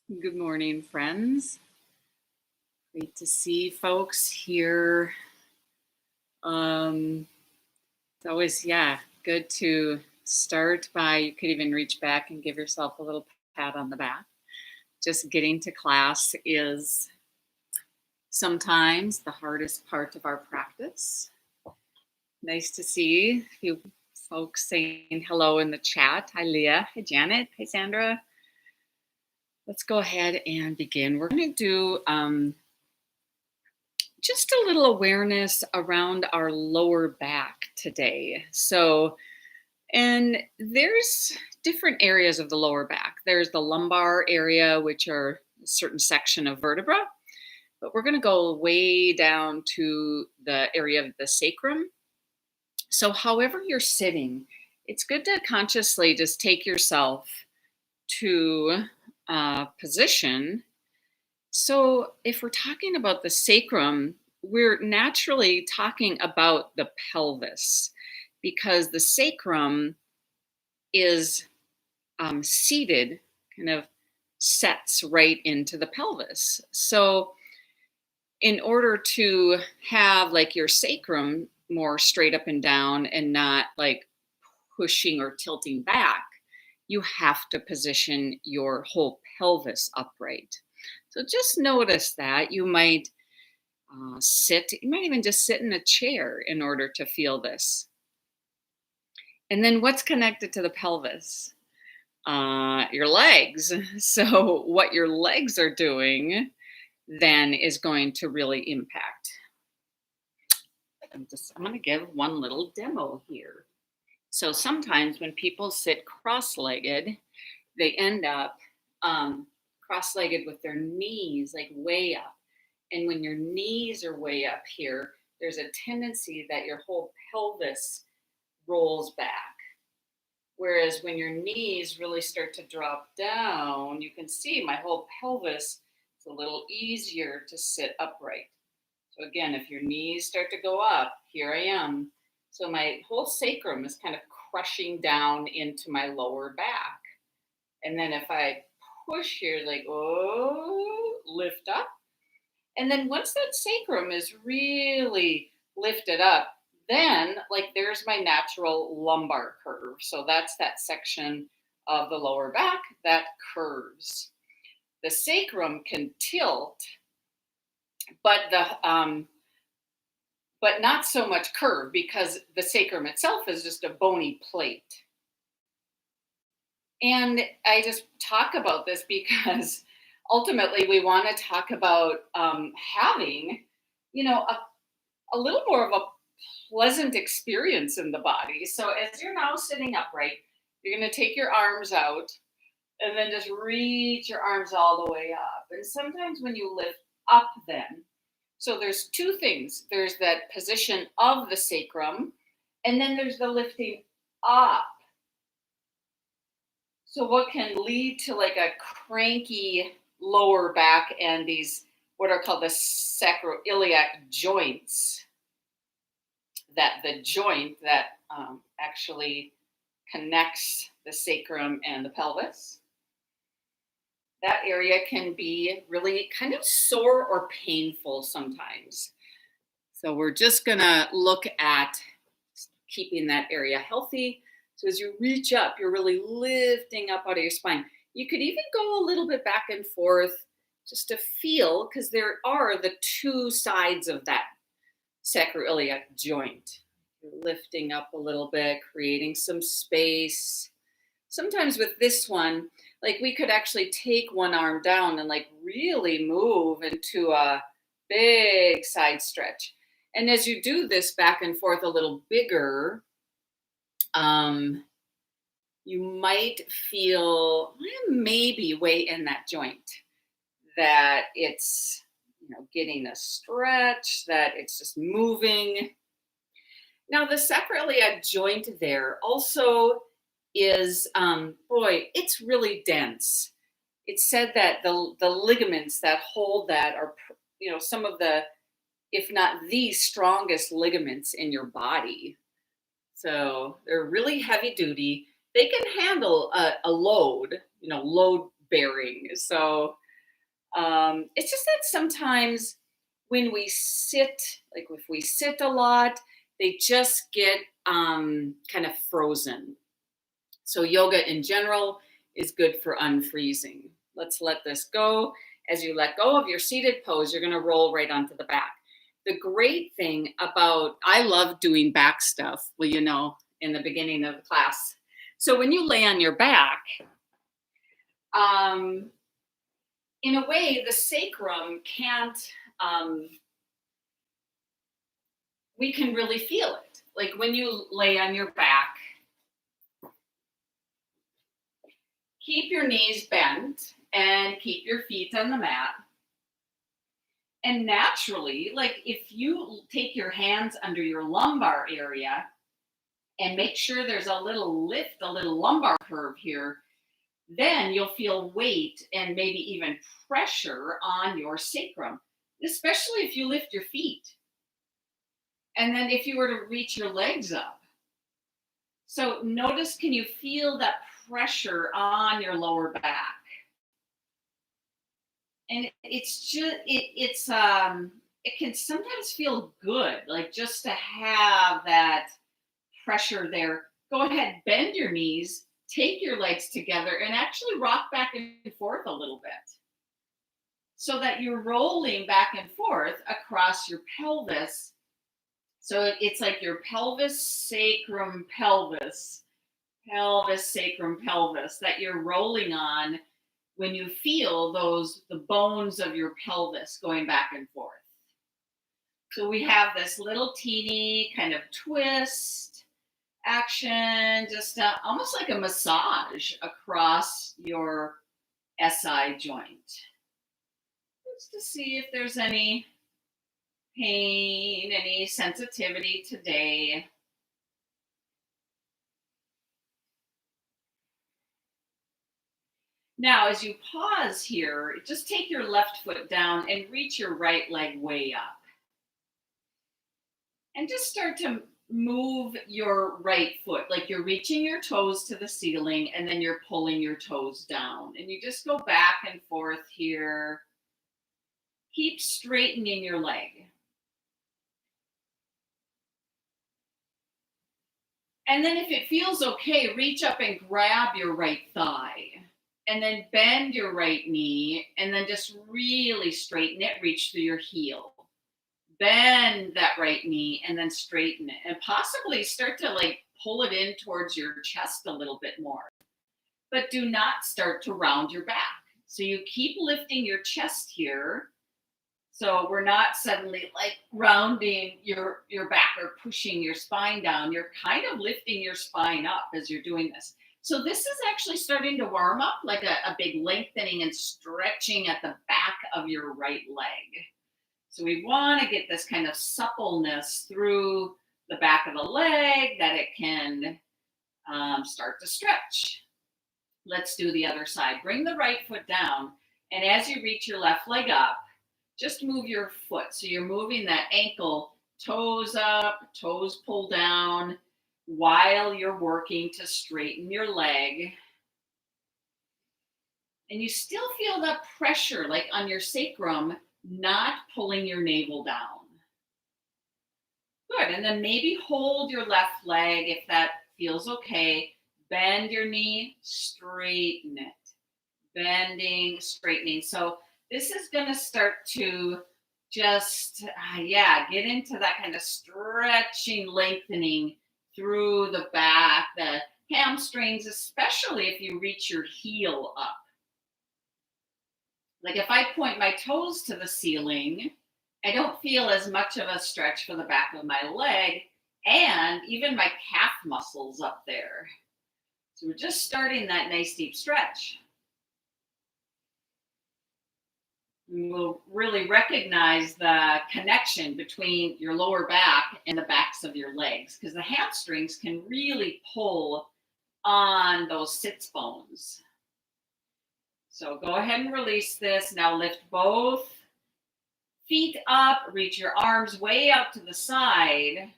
Good morning, friends. Great to see folks here. It's always, good to start by, you could even reach back and give yourself a little pat on the back. Just getting to class is sometimes the hardest part of our practice. Nice to see a few folks saying hello in the chat. Hi, Leah. Hi, Janet. Hi, Sandra. Let's go ahead and begin. We're going to do just a little awareness around our lower back today. And there's different areas of the lower back. There's the lumbar area, which are a certain section of vertebra, but we're going to go way down to the area of the sacrum. So however you're sitting, it's good to consciously just take yourself to a position. So if we're talking about the sacrum, we're naturally talking about the pelvis because the sacrum is seated, kind of sets right into the pelvis. So in order to have like your sacrum more straight up and down and not like pushing or tilting back, you have to position your whole pelvis upright. So just notice that you might you might even just sit in a chair in order to feel this. And then what's connected to the pelvis? Your legs. So what your legs are doing then is going to really impact. I'm going to give one little demo here. So sometimes when people sit cross-legged, they end up cross-legged with their knees like way up. And when your knees are way up here, there's a tendency that your whole pelvis rolls back. Whereas when your knees really start to drop down, you can see my whole pelvis is a little easier to sit upright. So again, if your knees start to go up, here I am. So my whole sacrum is kind of crushing down into my lower back. And then if I push here, like, lift up. And then once that sacrum is really lifted up, then like there's my natural lumbar curve. So that's that section of the lower back that curves. The sacrum can tilt, but not so much curve because the sacrum itself is just a bony plate. And I just talk about this because ultimately we want to talk about having, a little more of a pleasant experience in the body. So as you're now sitting upright, you're going to take your arms out and then just reach your arms all the way up. And sometimes when you lift up then, so there's two things. There's that position of the sacrum, and then there's the lifting up. So what can lead to like a cranky lower back and these what are called the sacroiliac joints, that the joint that actually connects the sacrum and the pelvis. That area can be really kind of sore or painful sometimes. So we're just gonna look at keeping that area healthy. So as you reach up, you're really lifting up out of your spine. You could even go a little bit back and forth just to feel, because there are the two sides of that sacroiliac joint. You're lifting up a little bit, creating some space. Sometimes with this one, like we could actually take one arm down and like really move into a big side stretch. And as you do this back and forth a little bigger, you might feel maybe way in that joint that it's getting a stretch, that it's just moving. Now the sacroiliac joint there also is it's really dense. It's said that the ligaments that hold that are some of the, if not the strongest ligaments in your body. So they're really heavy duty. They can handle a load, load bearing. So it's just that sometimes when we sit, like if we sit a lot, they just get kind of frozen. So yoga in general is good for unfreezing. Let's let this go. As you let go of your seated pose, you're going to roll right onto the back. The great thing about, I love doing back stuff, well, you know, in the beginning of the class. So when you lay on your back, in a way, the sacrum can't, we can really feel it. Like when you lay on your back, keep your knees bent and keep your feet on the mat. And naturally, like if you take your hands under your lumbar area and make sure there's a little lift, a little lumbar curve here, then you'll feel weight and maybe even pressure on your sacrum, especially if you lift your feet. And then if you were to reach your legs up. So notice, can you feel that pressure on your lower back? And it's just, it can sometimes feel good, like just to have that pressure there. Go ahead, bend your knees, take your legs together, and actually rock back and forth a little bit so that you're rolling back and forth across your pelvis. So it's like your pelvis, sacrum, pelvis, pelvis, sacrum, pelvis that you're rolling on when you feel the bones of your pelvis going back and forth. So we have this little teeny kind of twist action, just almost like a massage across your SI joint. Just to see if there's any pain, any sensitivity today. Now, as you pause here, just take your left foot down and reach your right leg way up. And just start to move your right foot, like you're reaching your toes to the ceiling and then you're pulling your toes down. And you just go back and forth here. Keep straightening your leg. And then if it feels okay, reach up and grab your right thigh. And then bend your right knee and then just really straighten it, reach through your heel. Bend that right knee and then straighten it. And possibly start to like pull it in towards your chest a little bit more. But do not start to round your back. So you keep lifting your chest here. So we're not suddenly like rounding your back or pushing your spine down. You're kind of lifting your spine up as you're doing this. So this is actually starting to warm up, like a big lengthening and stretching at the back of your right leg. So we want to get this kind of suppleness through the back of the leg that it can start to stretch. Let's do the other side. Bring the right foot down. And as you reach your left leg up, just move your foot. So you're moving that ankle, toes up, toes pull down, while you're working to straighten your leg. And you still feel that pressure like on your sacrum, not pulling your navel down. Good. And then maybe hold your left leg if that feels okay. Bend your knee, straighten it. Bending, straightening. So this is going to start to just, get into that kind of stretching, lengthening through the back, the hamstrings, especially if you reach your heel up. Like if I point my toes to the ceiling, I don't feel as much of a stretch for the back of my leg and even my calf muscles up there. So we're just starting that nice deep stretch. We'll really recognize the connection between your lower back and the backs of your legs because the hamstrings can really pull on those sits bones. So go ahead and release this. Now lift both feet up, reach your arms way out to the side.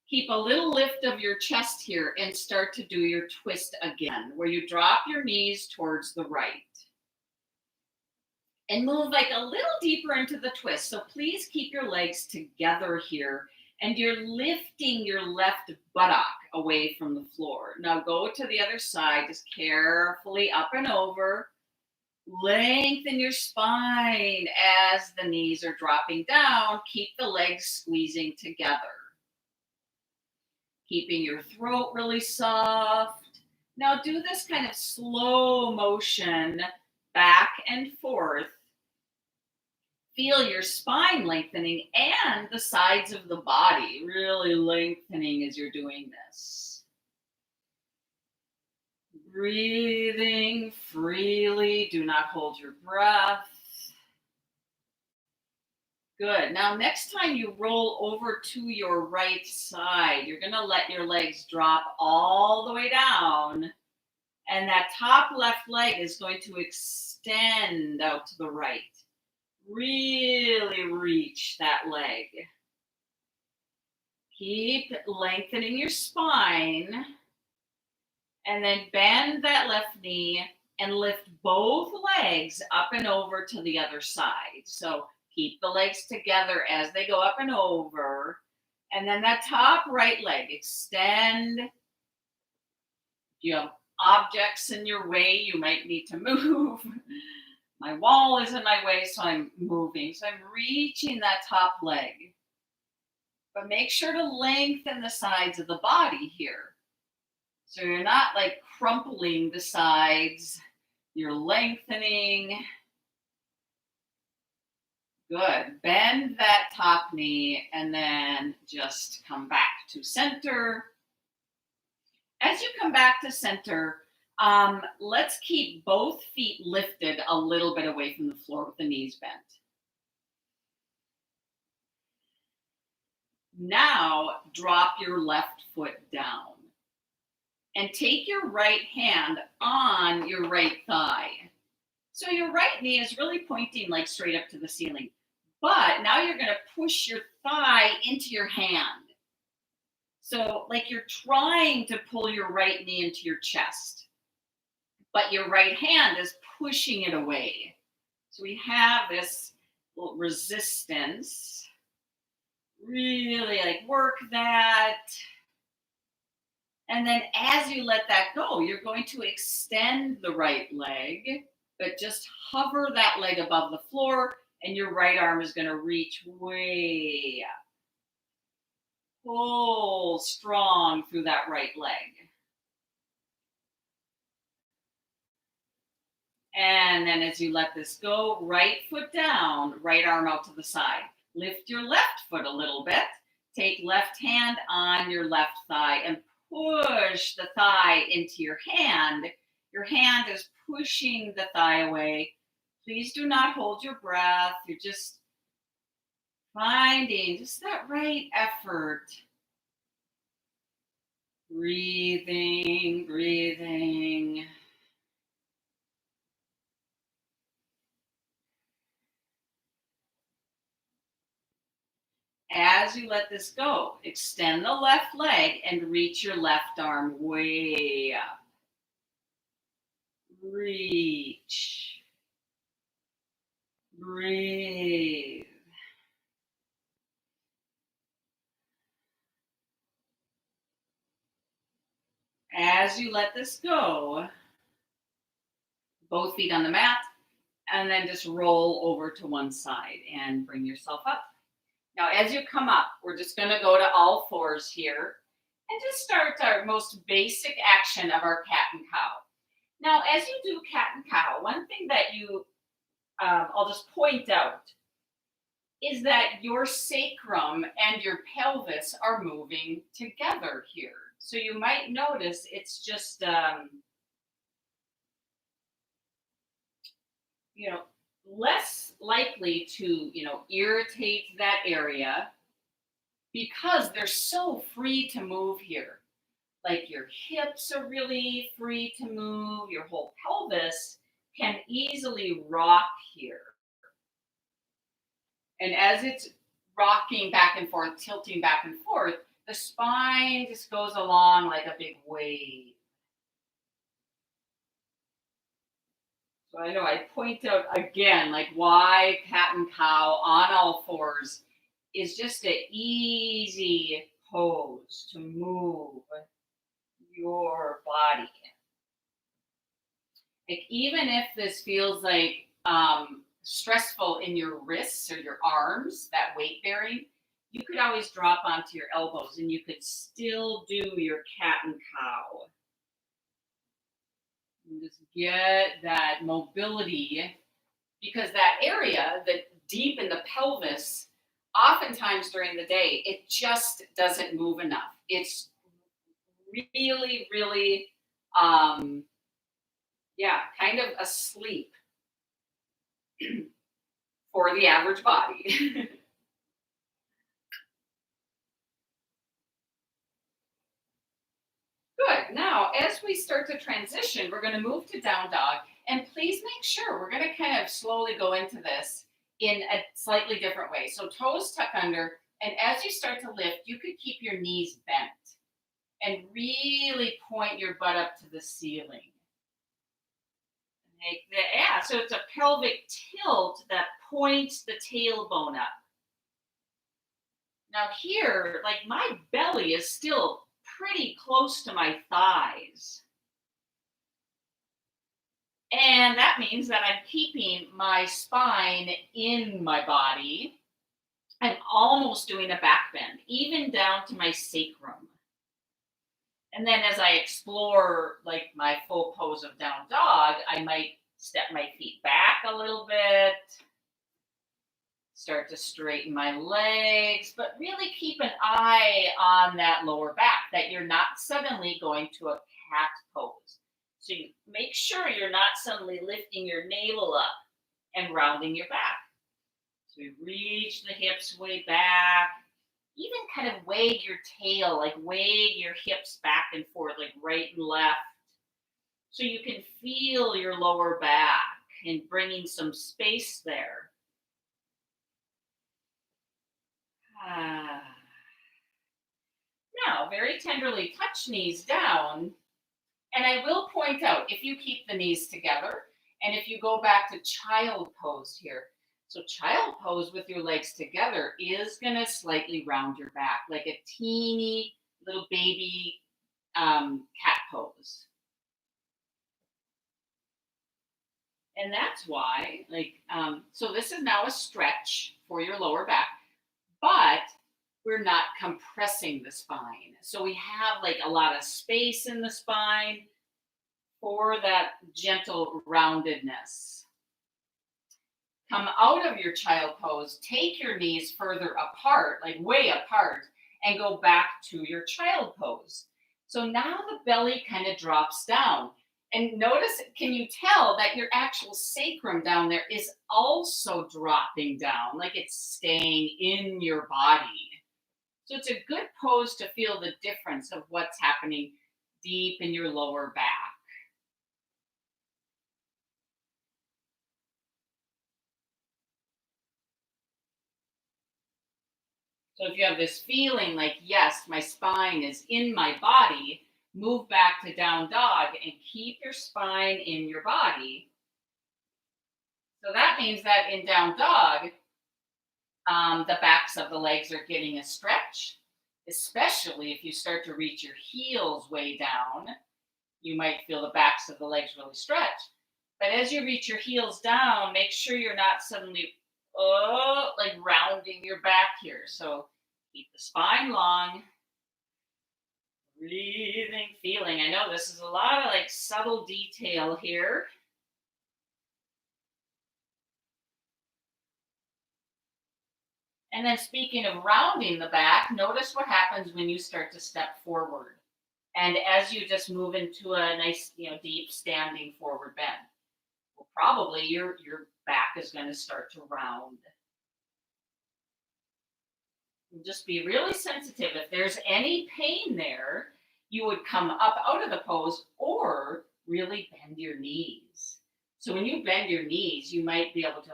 Keep a little lift of your chest here and start to do your twist again, where you drop your knees towards the right. And move like a little deeper into the twist. So please keep your legs together here. And you're lifting your left buttock away from the floor. Now go to the other side, just carefully up and over. Lengthen your spine as the knees are dropping down. Keep the legs squeezing together. Keeping your throat really soft. Now do this kind of slow motion back and forth. Feel your spine lengthening and the sides of the body really lengthening as you're doing this. Breathing freely. Do not hold your breath. Good. Now, next time you roll over to your right side, you're going to let your legs drop all the way down. And that top left leg is going to extend out to the right. Really reach that leg. Keep lengthening your spine. And then bend that left knee and lift both legs up and over to the other side. So keep the legs together as they go up and over. And then that top right leg, extend. If you have objects in your way, you might need to move. My wall is in my way, so I'm moving. So I'm reaching that top leg. But make sure to lengthen the sides of the body here. So you're not like crumpling the sides. You're lengthening. Good. Bend that top knee and then just come back to center. As you come back to center, let's keep both feet lifted a little bit away from the floor with the knees bent. Now, drop your left foot down and take your right hand on your right thigh. So your right knee is really pointing like straight up to the ceiling, but now you're going to push your thigh into your hand. So like you're trying to pull your right knee into your chest, but your right hand is pushing it away. So we have this little resistance. Really like work that. And then as you let that go, you're going to extend the right leg, but just hover that leg above the floor and your right arm is going to reach way up. Pull strong through that right leg. And then as you let this go, right foot down, right arm out to the side. Lift your left foot a little bit. Take left hand on your left thigh and push the thigh into your hand. Your hand is pushing the thigh away. Please do not hold your breath. You're just finding just that right effort. Breathing, breathing. As you let this go, extend the left leg and reach your left arm way up. Reach. Breathe. As you let this go, both feet on the mat, and then just roll over to one side and bring yourself up. Now, as you come up, we're just going to go to all fours here and just start our most basic action of our cat and cow. Now, as you do cat and cow, one thing that I'll just point out is that your sacrum and your pelvis are moving together here. So you might notice it's just, less likely to, irritate that area because they're so free to move here. Like your hips are really free to move. Your whole pelvis can easily rock here. And as it's rocking back and forth, tilting back and forth, the spine just goes along like a big wave. So I know I point out again, like why cat and cow on all fours is just an easy pose to move your body. Like even if this feels like stressful in your wrists or your arms, that weight bearing, you could always drop onto your elbows and you could still do your cat and cow. And just get that mobility because that area, the deep in the pelvis, oftentimes during the day, it just doesn't move enough. It's really, really, kind of asleep for the average body. Good. Now, as we start to transition, we're going to move to down dog. And please make sure we're going to kind of slowly go into this in a slightly different way. So toes tuck under. And as you start to lift, you could keep your knees bent and really point your butt up to the ceiling. So it's a pelvic tilt that points the tailbone up. Now here, like my belly is still pretty close to my thighs. And that means that I'm keeping my spine in my body. I'm almost doing a back bend, even down to my sacrum. And then as I explore like my full pose of down dog, I might step my feet back a little bit, start to straighten my legs, but really keep an eye on that lower back, that you're not suddenly going to a cat pose. So you make sure you're not suddenly lifting your navel up and rounding your back. So we reach the hips way back, even kind of wag your tail, like wag your hips back and forth, like right and left. So you can feel your lower back and bringing some space there. Now, very tenderly touch knees down. And I will point out, if you keep the knees together, and if you go back to child pose here, so child pose with your legs together is going to slightly round your back, like a teeny little baby cat pose. And that's why, so this is now a stretch for your lower back, but we're not compressing the spine. So we have like a lot of space in the spine for that gentle roundedness. Come out of your child pose, take your knees further apart, like way apart, and go back to your child pose. So now the belly kind of drops down. And notice, can you tell that your actual sacrum down there is also dropping down, like it's staying in your body? So it's a good pose to feel the difference of what's happening deep in your lower back. So if you have this feeling like, yes, my spine is in my body, move back to down dog and keep your spine in your body. So that means that in down dog, the backs of the legs are getting a stretch, especially if you start to reach your heels way down. You might feel the backs of the legs really stretch. But as you reach your heels down, make sure you're not suddenly, like rounding your back here. So keep the spine long. Breathing, feeling. I know this is a lot of like subtle detail here. And then speaking of rounding the back, notice what happens when you start to step forward. And as you just move into a nice, deep standing forward bend, well, probably your back is going to start to round. Just be really sensitive. If there's any pain there, you would come up out of the pose or really bend your knees. So when you bend your knees, you might be able to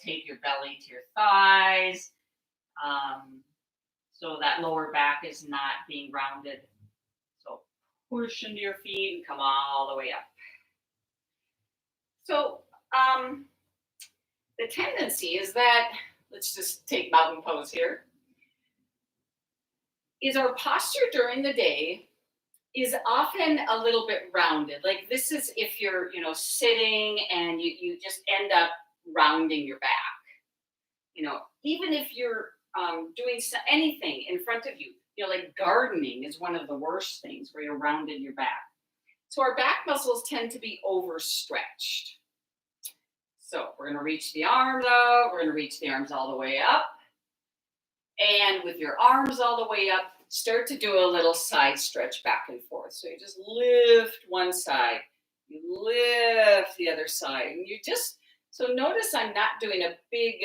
take your belly to your thighs. So that lower back is not being rounded. So push into your feet and come all the way up. So the tendency is that, let's just take mountain pose here, is our posture during the day is often a little bit rounded. Like this is if you're, sitting and you just end up rounding your back. Even if you're doing anything in front of you, like gardening is one of the worst things where you're rounding your back. So our back muscles tend to be overstretched. So we're going to reach the arms out. We're going to reach the arms all the way up. And with your arms all the way up, start to do a little side stretch back and forth. So you just lift one side, you lift the other side, and so notice I'm not doing a big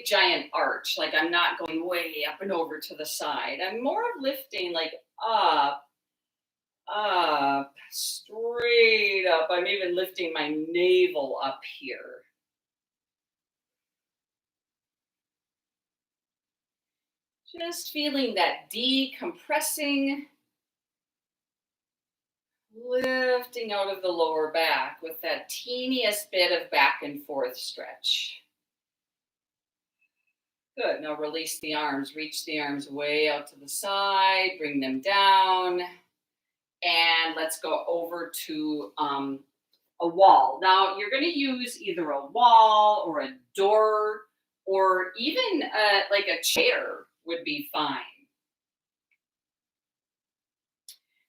giant arch, like I'm not going way up and over to the side. I'm more of lifting like up, straight up. I'm even lifting my navel up here. Just feeling that decompressing, lifting out of the lower back with that teeniest bit of back and forth stretch. Good. Now release the arms. Reach the arms way out to the side. Bring them down. And let's go over to a wall. Now you're going to use either a wall or a door or even like a chair would be fine.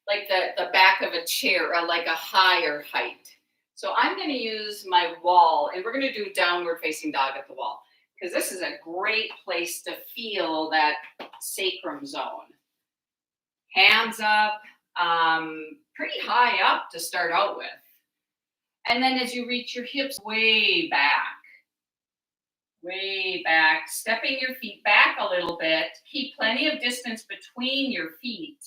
Like the back of a chair, like a higher height. So I'm going to use my wall, and we're going to do downward facing dog at the wall, because this is a great place to feel that sacrum zone. Hands up, pretty high up to start out with. And then as you reach your hips way back, stepping your feet back a little bit, keep plenty of distance between your feet.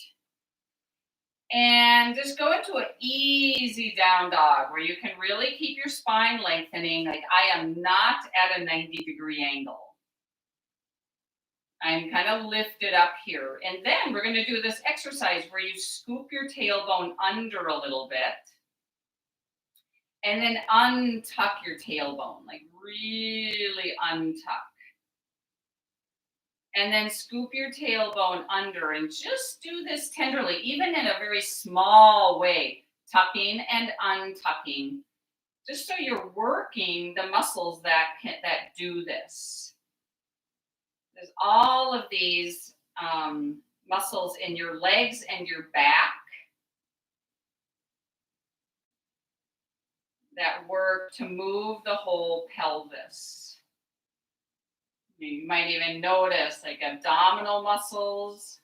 And just go into an easy down dog where you can really keep your spine lengthening. Like I am not at a 90-degree angle. I'm kind of lifted up here. And then we're going to do this exercise where you scoop your tailbone under a little bit. And then untuck your tailbone, like really untuck. And then scoop your tailbone under and just do this tenderly, even in a very small way, tucking and untucking, just so you're working the muscles that do this. There's all of these muscles in your legs and your back that work to move the whole pelvis. You might even notice like abdominal muscles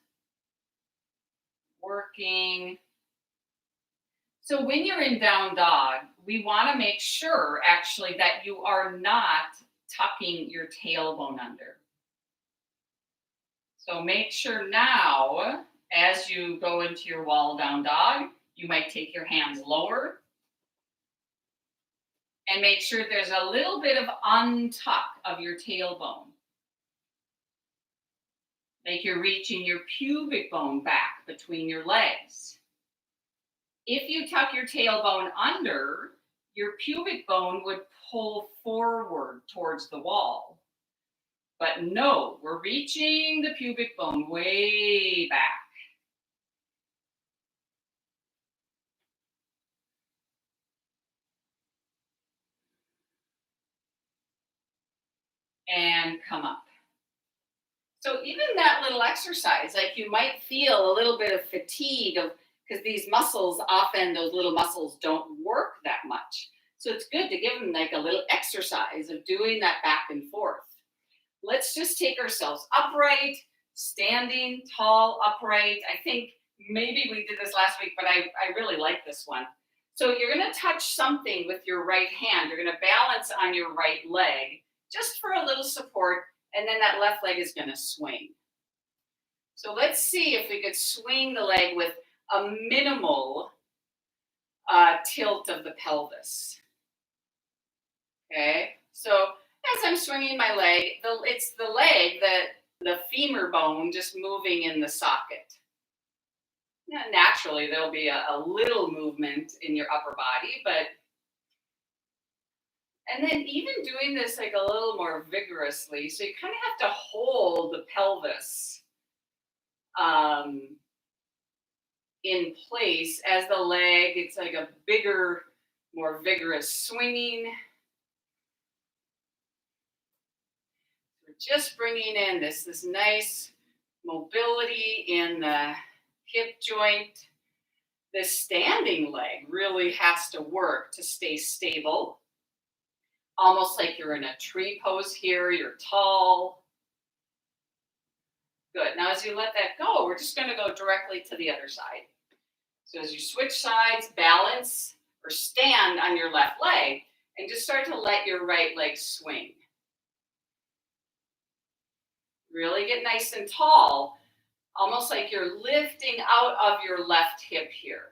working. So when you're in down dog, we want to make sure actually that you are not tucking your tailbone under. So make sure now, as you go into your wall down dog, you might take your hands lower and make sure there's a little bit of untuck of your tailbone. Like you're reaching your pubic bone back between your legs. If you tuck your tailbone under, your pubic bone would pull forward towards the wall. But no, we're reaching the pubic bone way back. And come up. So even that little exercise, like you might feel a little bit of fatigue because these muscles, often those little muscles don't work that much. So it's good to give them like a little exercise of doing that back and forth. Let's just take ourselves upright, standing, tall, upright. I think maybe we did this last week, but I really like this one. So you're going to touch something with your right hand. You're going to balance on your right leg just for a little support. And then that left leg is going to swing. So let's see if we could swing the leg with a minimal tilt of the pelvis. Okay, so as I'm swinging my leg, it's the leg that the femur bone just moving in the socket. Now, naturally, there'll be a little movement in your upper body, and then even doing this like a little more vigorously. So you kind of have to hold the pelvis um, in place as the leg. It's like a bigger, more vigorous swinging. We're just bringing in this nice mobility in the hip joint. This standing leg really has to work to stay stable. Almost like you're in a tree pose here, you're tall. Good. Now as you let that go, we're just going to go directly to the other side. So as you switch sides, balance or stand on your left leg and just start to let your right leg swing. Really get nice and tall, almost like you're lifting out of your left hip here.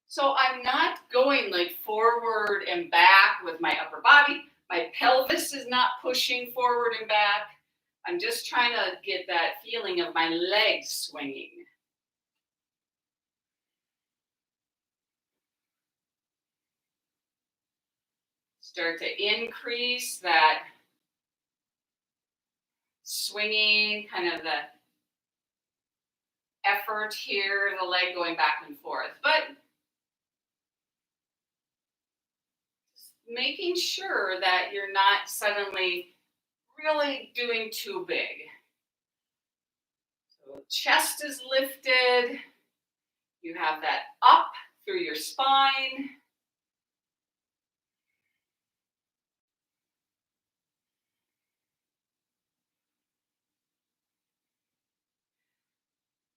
So I'm not going like forward and back with my upper body. My pelvis is not pushing forward and back. I'm just trying to get that feeling of my legs swinging. Start to increase that swinging, kind of the effort here, the leg going back and forth. But making sure that you're not suddenly really doing too big. So chest is lifted. You have that up through your spine.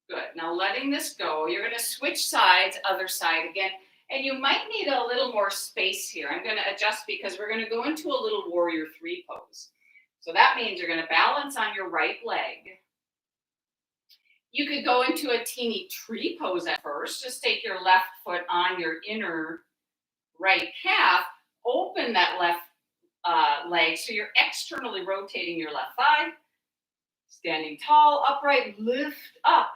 Good. Now letting this go, you're going to switch sides, other side again. And you might need a little more space here. I'm going to adjust because we're going to go into a little warrior three pose. So that means you're going to balance on your right leg. You could go into a teeny tree pose at first. Just take your left foot on your inner right calf. Open that left leg so you're externally rotating your left thigh. Standing tall, upright, lift up.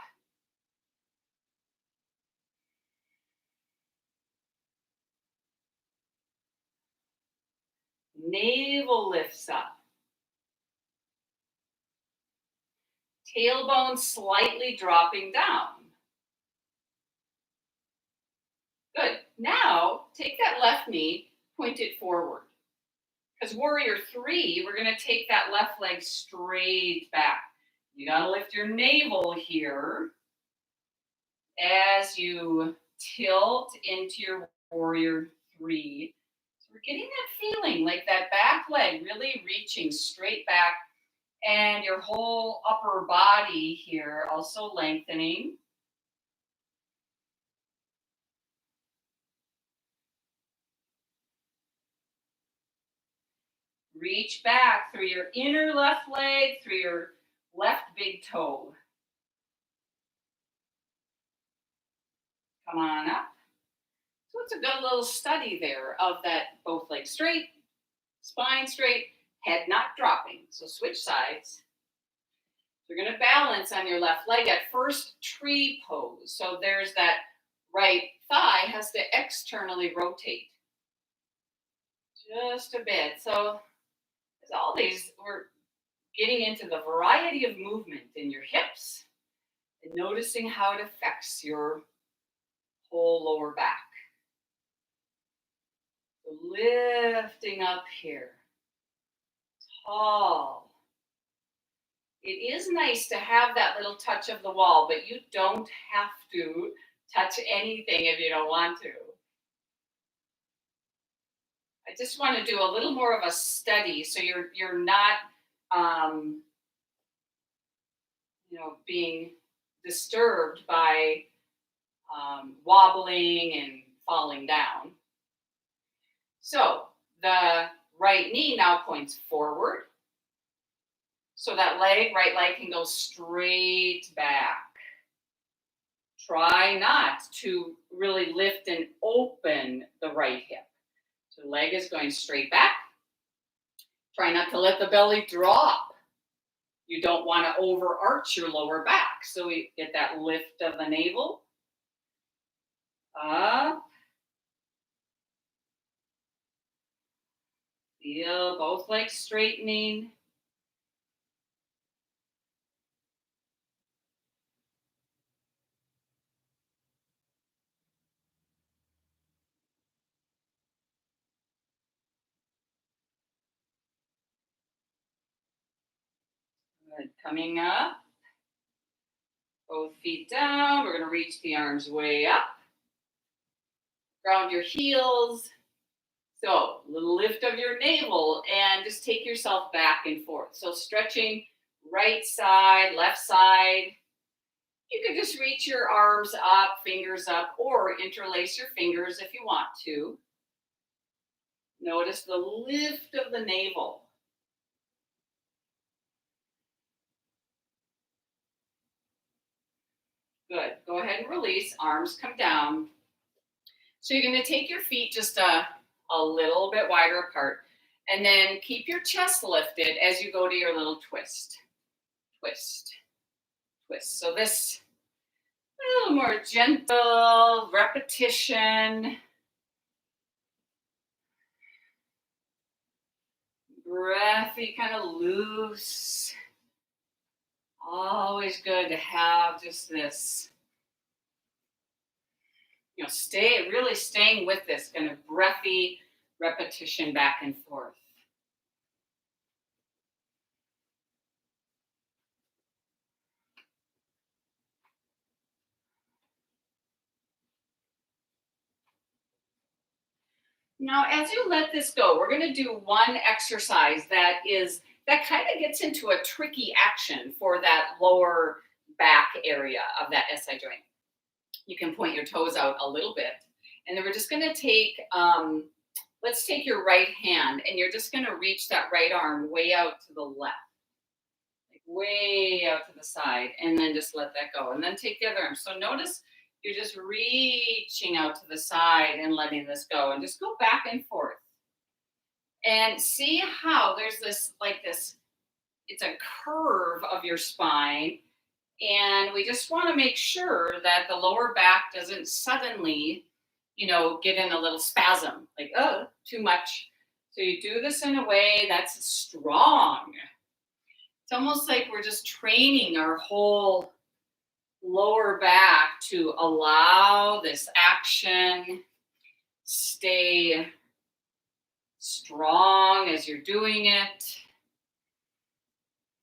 Navel lifts up. Tailbone slightly dropping down. Good. Now, take that left knee, point it forward. Because warrior three, we're going to take that left leg straight back. You got to lift your navel here as you tilt into your warrior three. So we're getting that feeling like that back leg really reaching straight back and your whole upper body here also lengthening. Reach back through your inner left leg, through your left big toe. Come on up. So it's a good little study there of that both legs straight, spine straight, head not dropping. So switch sides. You're going to balance on your left leg at first tree pose. So there's that right thigh has to externally rotate just a bit. So all these, we're getting into the variety of movement in your hips and noticing how it affects your whole lower back. So lifting up here, tall. It is nice to have that little touch of the wall, but you don't have to touch anything if you don't want to. I just want to do a little more of a study so you're not being disturbed by wobbling and falling down. So the right knee now points forward. So that right leg can go straight back. Try not to really lift and open the right hip. So the leg is going straight back. Try not to let the belly drop. You don't want to overarch your lower back. So we get that lift of the navel. Up. Feel both legs straightening. Good. Coming up. Both feet down. We're going to reach the arms way up. Ground your heels. So, little lift of your navel and just take yourself back and forth. So, stretching right side, left side. You could just reach your arms up, fingers up, or interlace your fingers if you want to. Notice the lift of the navel. Good. Go ahead and release. Arms come down. So you're going to take your feet just a little bit wider apart. And then keep your chest lifted as you go to your little twist. Twist. Twist. So this a little more gentle repetition. Breathy, kind of loose. Always good to have just this, really staying with this kind of breathy repetition back and forth. Now, as you let this go, we're going to do one exercise that kind of gets into a tricky action for that lower back area of that SI joint. You can point your toes out a little bit. And then we're just going to take, let's take your right hand, and you're just going to reach that right arm way out to the left. Like way out to the side, and then just let that go. And then take the other arm. So notice you're just reaching out to the side and letting this go. And just go back and forth. And see how there's this, it's a curve of your spine. And we just want to make sure that the lower back doesn't suddenly, get in a little spasm, like, oh, too much. So you do this in a way that's strong. It's almost like we're just training our whole lower back to allow this action, stay strong as you're doing it.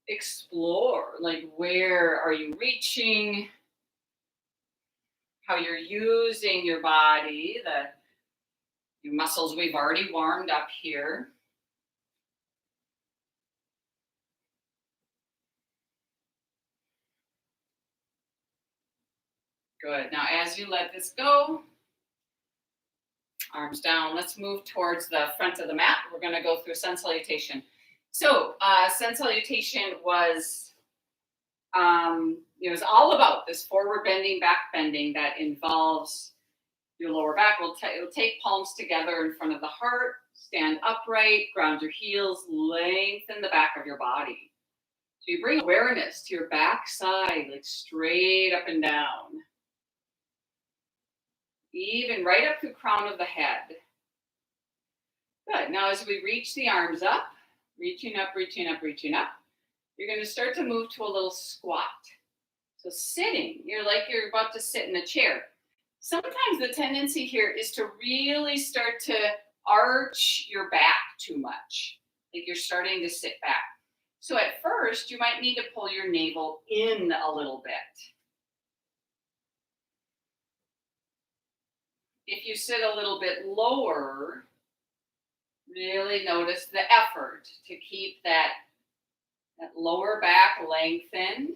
Explore, like, where are you reaching, how you're using your body, your muscles we've already warmed up here. Good. Now, as you let this go, arms down, let's move towards the front of the mat. We're going to go through sun salutation. So, sun salutation was, it was all about this forward bending, back bending that involves your lower back. It'll take palms together in front of the heart, stand upright, ground your heels, lengthen the back of your body. So you bring awareness to your back side, like straight up and down. Even right up to the crown of the head. Good. Now as we reach the arms up, reaching up, reaching up, reaching up, you're going to start to move to a little squat. So sitting, you're about to sit in a chair. Sometimes the tendency here is to really start to arch your back too much. Like you're starting to sit back. So at first, you might need to pull your navel in a little bit. If you sit a little bit lower, really notice the effort to keep that lower back lengthened.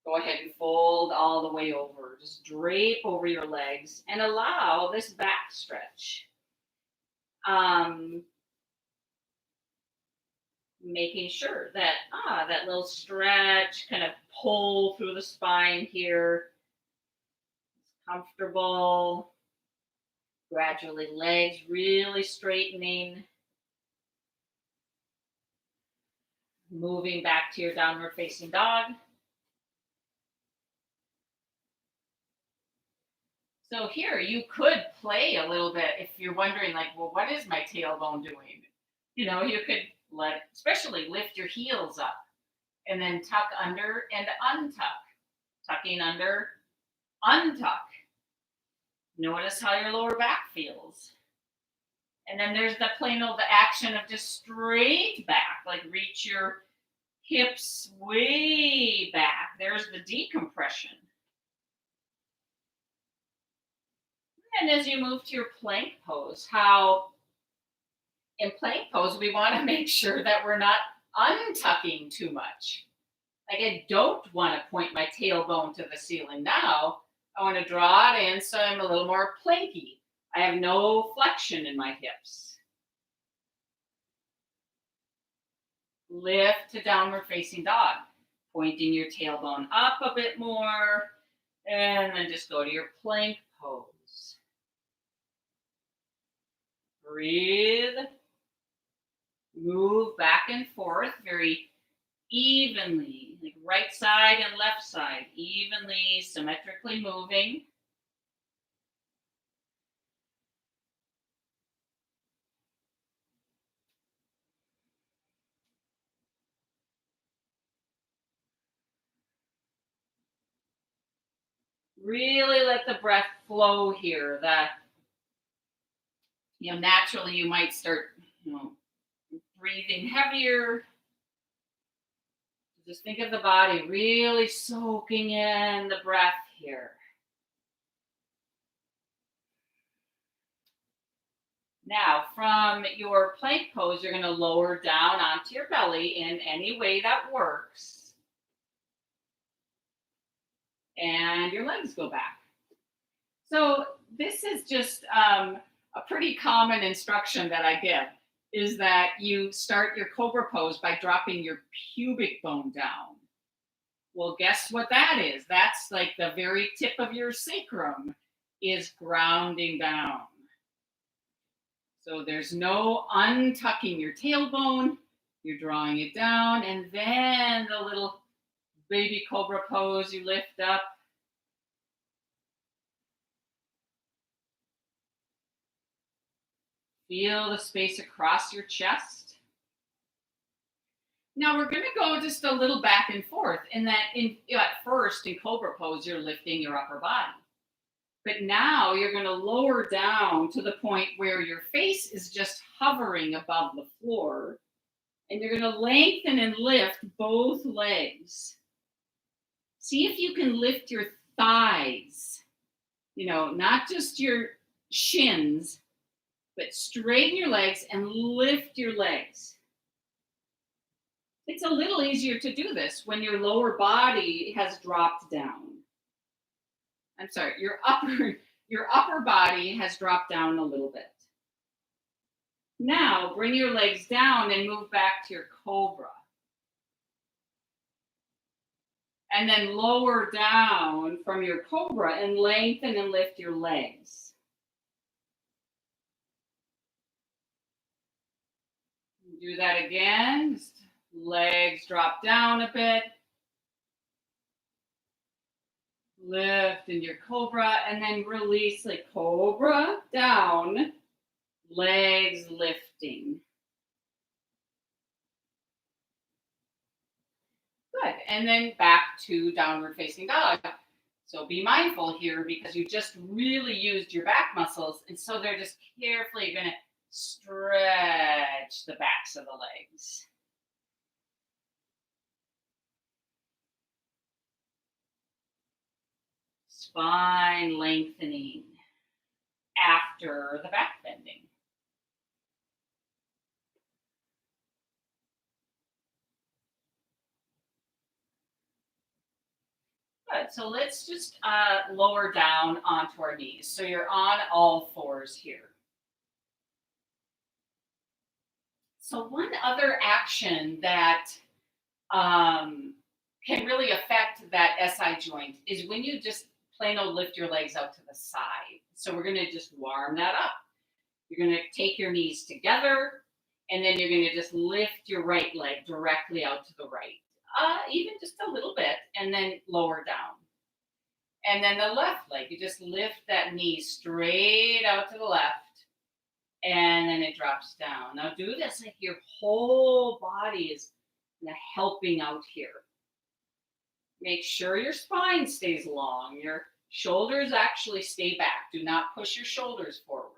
Go ahead and fold all the way over. Just drape over your legs and allow this back stretch. Making sure that that little stretch, kind of pull through the spine here. It's comfortable. Gradually legs really straightening. Moving back to your downward facing dog. So here you could play a little bit if you're wondering, like, well, what is my tailbone doing? You could especially lift your heels up and then tuck under and untuck. Tucking under, untuck. Notice how your lower back feels. And then there's the action of just straight back, like reach your hips way back. There's the decompression. And as you move to your plank pose, how in plank pose, we want to make sure that we're not untucking too much. Like I don't want to point my tailbone to the ceiling now. I want to draw it in so I'm a little more planky. I have no flexion in my hips. Lift to downward facing dog, pointing your tailbone up a bit more, and then just go to your plank pose. Breathe. Move back and forth very evenly, like right side and left side, evenly, symmetrically moving. Really let the breath flow here. Naturally you might start, breathing heavier. Just think of the body really soaking in the breath here. Now, from your plank pose, you're going to lower down onto your belly in any way that works. And your legs go back. So this is just a pretty common instruction that I give, is that you start your cobra pose by dropping your pubic bone down. Well, guess what that is? That's like the very tip of your sacrum is grounding down. So there's no untucking your tailbone. You're drawing it down, and then the little baby cobra pose, you lift up. Feel the space across your chest. Now we're going to go just a little back and forth in that at first in cobra pose, you're lifting your upper body. But now you're going to lower down to the point where your face is just hovering above the floor. And you're going to lengthen and lift both legs. See if you can lift your thighs, not just your shins, but straighten your legs and lift your legs. It's a little easier to do this when your lower body has dropped down. I'm sorry, your upper body has dropped down a little bit. Now, bring your legs down and move back to your cobra. And then lower down from your cobra and lengthen and lift your legs. Do that again. Just legs drop down a bit. Lift in your cobra and then release, like cobra down, legs lifting. Good. And then back to downward facing dog. So be mindful here because you just really used your back muscles. And so they're just carefully going to stretch the backs of the legs. Spine lengthening after the back bending. Good. So let's just lower down onto our knees. So you're on all fours here. So one other action that can really affect that SI joint is when you just plain old lift your legs out to the side. So we're going to just warm that up. You're going to take your knees together And then you're going to just lift your right leg directly out to the right, even just a little bit, and then lower down. And then the left leg, you just lift that knee straight out to the left, and then it drops down. Now do this like your whole body is helping out here. Make sure your spine stays long. Your shoulders actually stay back. Do not push your shoulders forward.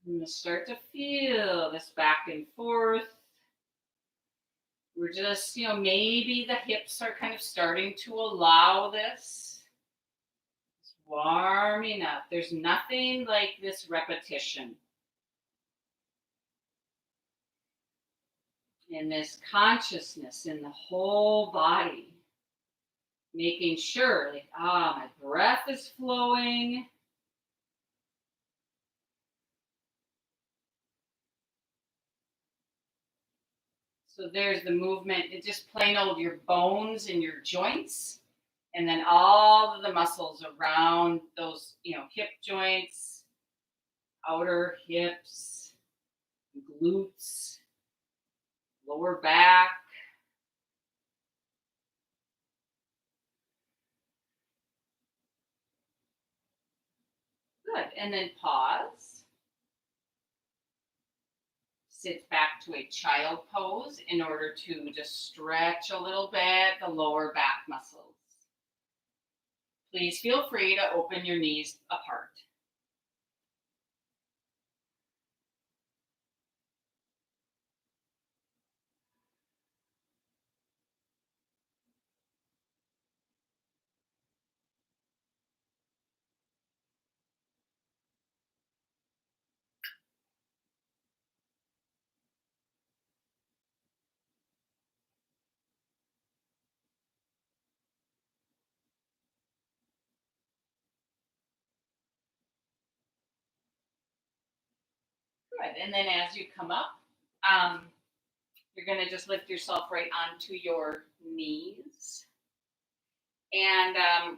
I'm going to start to feel this back and forth. We're just, maybe the hips are kind of starting to allow this. It's warming up. There's nothing like this repetition. And this consciousness in the whole body. Making sure, my breath is flowing. So there's the movement. It's just plain old your bones and your joints. And then all of the muscles around those, hip joints, outer hips, glutes, lower back. Good. And then pause. Sit back to a child pose in order to just stretch a little bit the lower back muscles. Please feel free to open your knees apart. Good. And then as you come up, you're going to just lift yourself right onto your knees. And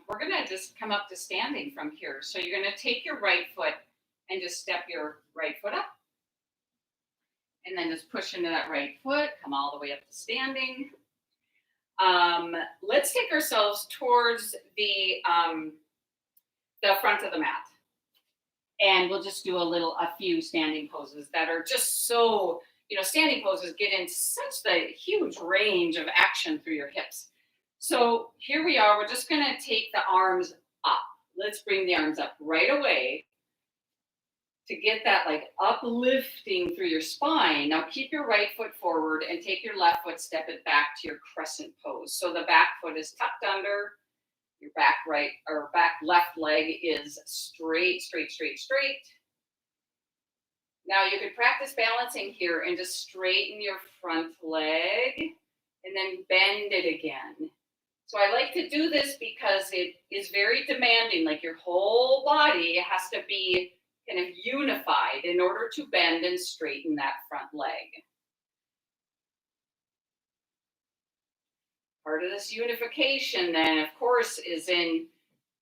we're going to just come up to standing from here. So you're going to take your right foot and just step your right foot up. And then just push into that right foot, come all the way up to standing. Let's take ourselves towards the front of the mat. And we'll just do a few standing poses that are just so, standing poses get in such the huge range of action through your hips. So here we are, we're just gonna take the arms up. Let's bring the arms up right away to get that uplifting through your spine. Now keep your right foot forward and take your left foot, step it back to your crescent pose. So the back foot is tucked under. Your back left leg is straight. Now you could practice balancing here and just straighten your front leg and then bend it again. So I like to do this because it is very demanding, like your whole body has to be kind of unified in order to bend and straighten that front leg. Part of this unification then, of course, is in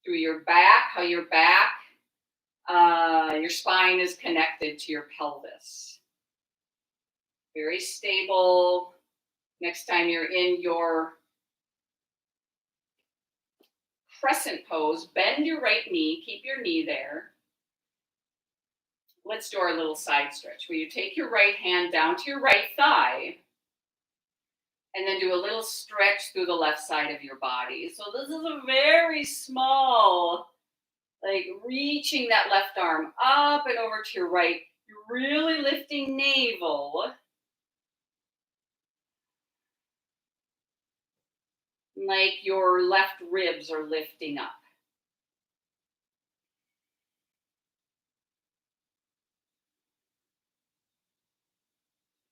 through your back, how your spine is connected to your pelvis. Very stable. Next time you're in your crescent pose, bend your right knee, keep your knee there. Let's do our little side stretch where you take your right hand down to your right thigh and then do a little stretch through the left side of your body. So this is a very small, reaching that left arm up and over to your right. You're really lifting navel. Like your left ribs are lifting up.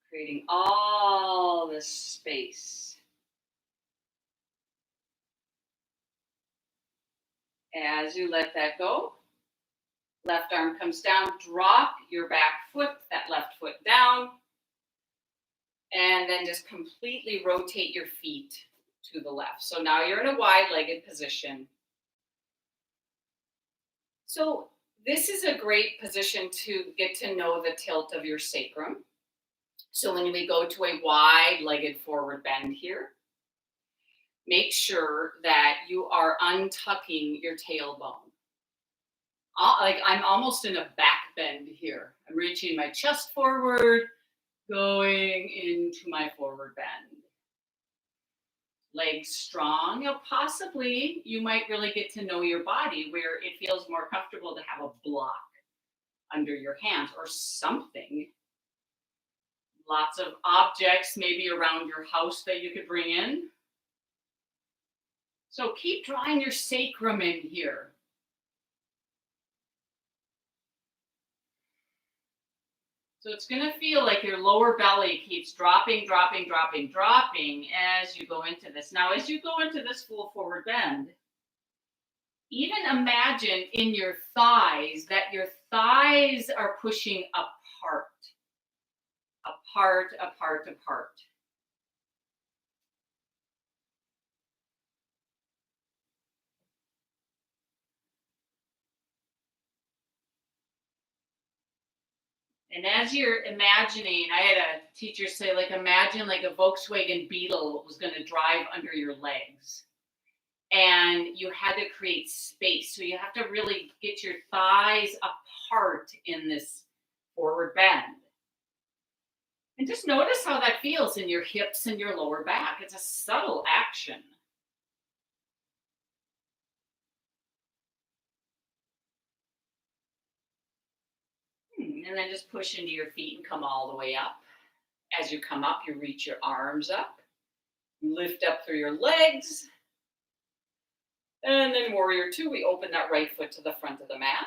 Creating all this space. As you let that go, left arm comes down, drop your back foot, that left foot down, and then just completely rotate your feet to the left. So now you're in a wide-legged position. So This is a great position to get to know the tilt of your sacrum. So when we go to a wide-legged forward bend here, make sure that you are untucking your tailbone. Like I'm almost in a back bend here. I'm reaching my chest forward, going into my forward bend. Legs strong. Possibly you might really get to know your body where it feels more comfortable to have a block under your hands or something. Lots of objects maybe around your house that you could bring in. So keep drawing your sacrum in here. So it's going to feel like your lower belly keeps dropping, dropping, dropping, dropping as you go into this. Now, as you go into this full forward bend, even imagine in your thighs that your thighs are pushing apart, apart, apart, apart. And as you're imagining, I had a teacher say, like, imagine like a Volkswagen Beetle was going to drive under your legs. And you had to create space. So you have to really get your thighs apart in this forward bend. And just notice how that feels in your hips and your lower back. It's a subtle action. And then just push into your feet and come all the way up. As you come up, you reach your arms up. You lift up through your legs. And then warrior two, we open that right foot to the front of the mat.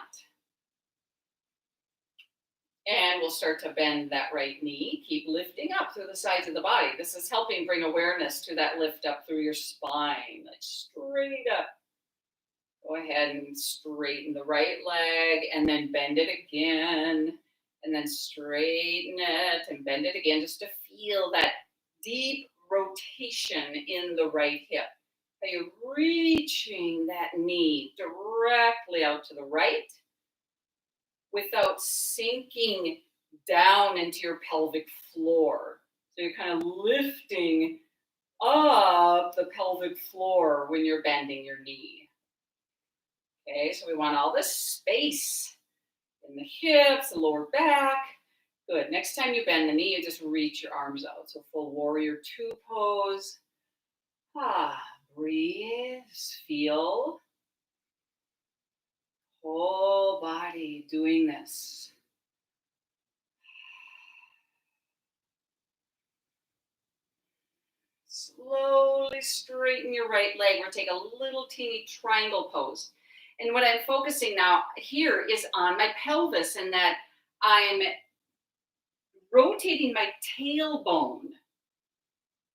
And we'll start to bend that right knee. Keep lifting up through the sides of the body. This is helping bring awareness to that lift up through your spine, like straight up. Go ahead and straighten the right leg and then bend it again. And then straighten it and bend it again just to feel that deep rotation in the right hip. Are you reaching that knee directly out to the right without sinking down into your pelvic floor? So you're kind of lifting up the pelvic floor when you're bending your knee. Okay, so we want all this space in the hips, the lower back. Good. Next time you bend the knee, you just reach your arms out. So full warrior two pose. Breathe, feel. Whole body doing this. Slowly straighten your right leg. We're going to take a little teeny triangle pose. And what I'm focusing now here is on my pelvis, and that I'm rotating my tailbone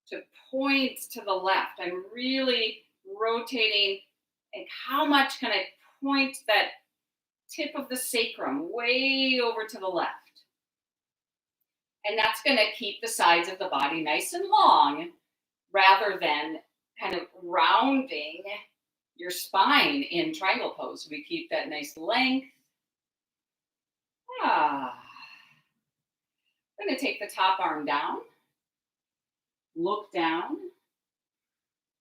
to point to the left. I'm really rotating. And how much can I point that tip of the sacrum way over to the left? And that's going to keep the sides of the body nice and long rather than kind of rounding your spine in triangle pose. We keep that nice length. I'm going to take the top arm down. Look down.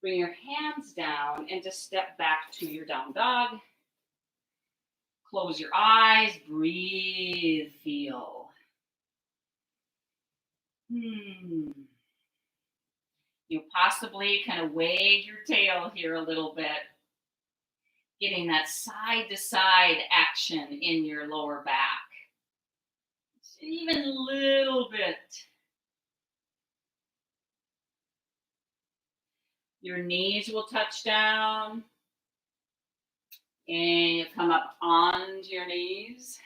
Bring your hands down and just step back to your down dog. Close your eyes. Breathe. Feel. You possibly kind of wag your tail here a little bit, getting that side to side action in your lower back. Even a little bit. Your knees will touch down, and you come up onto your knees.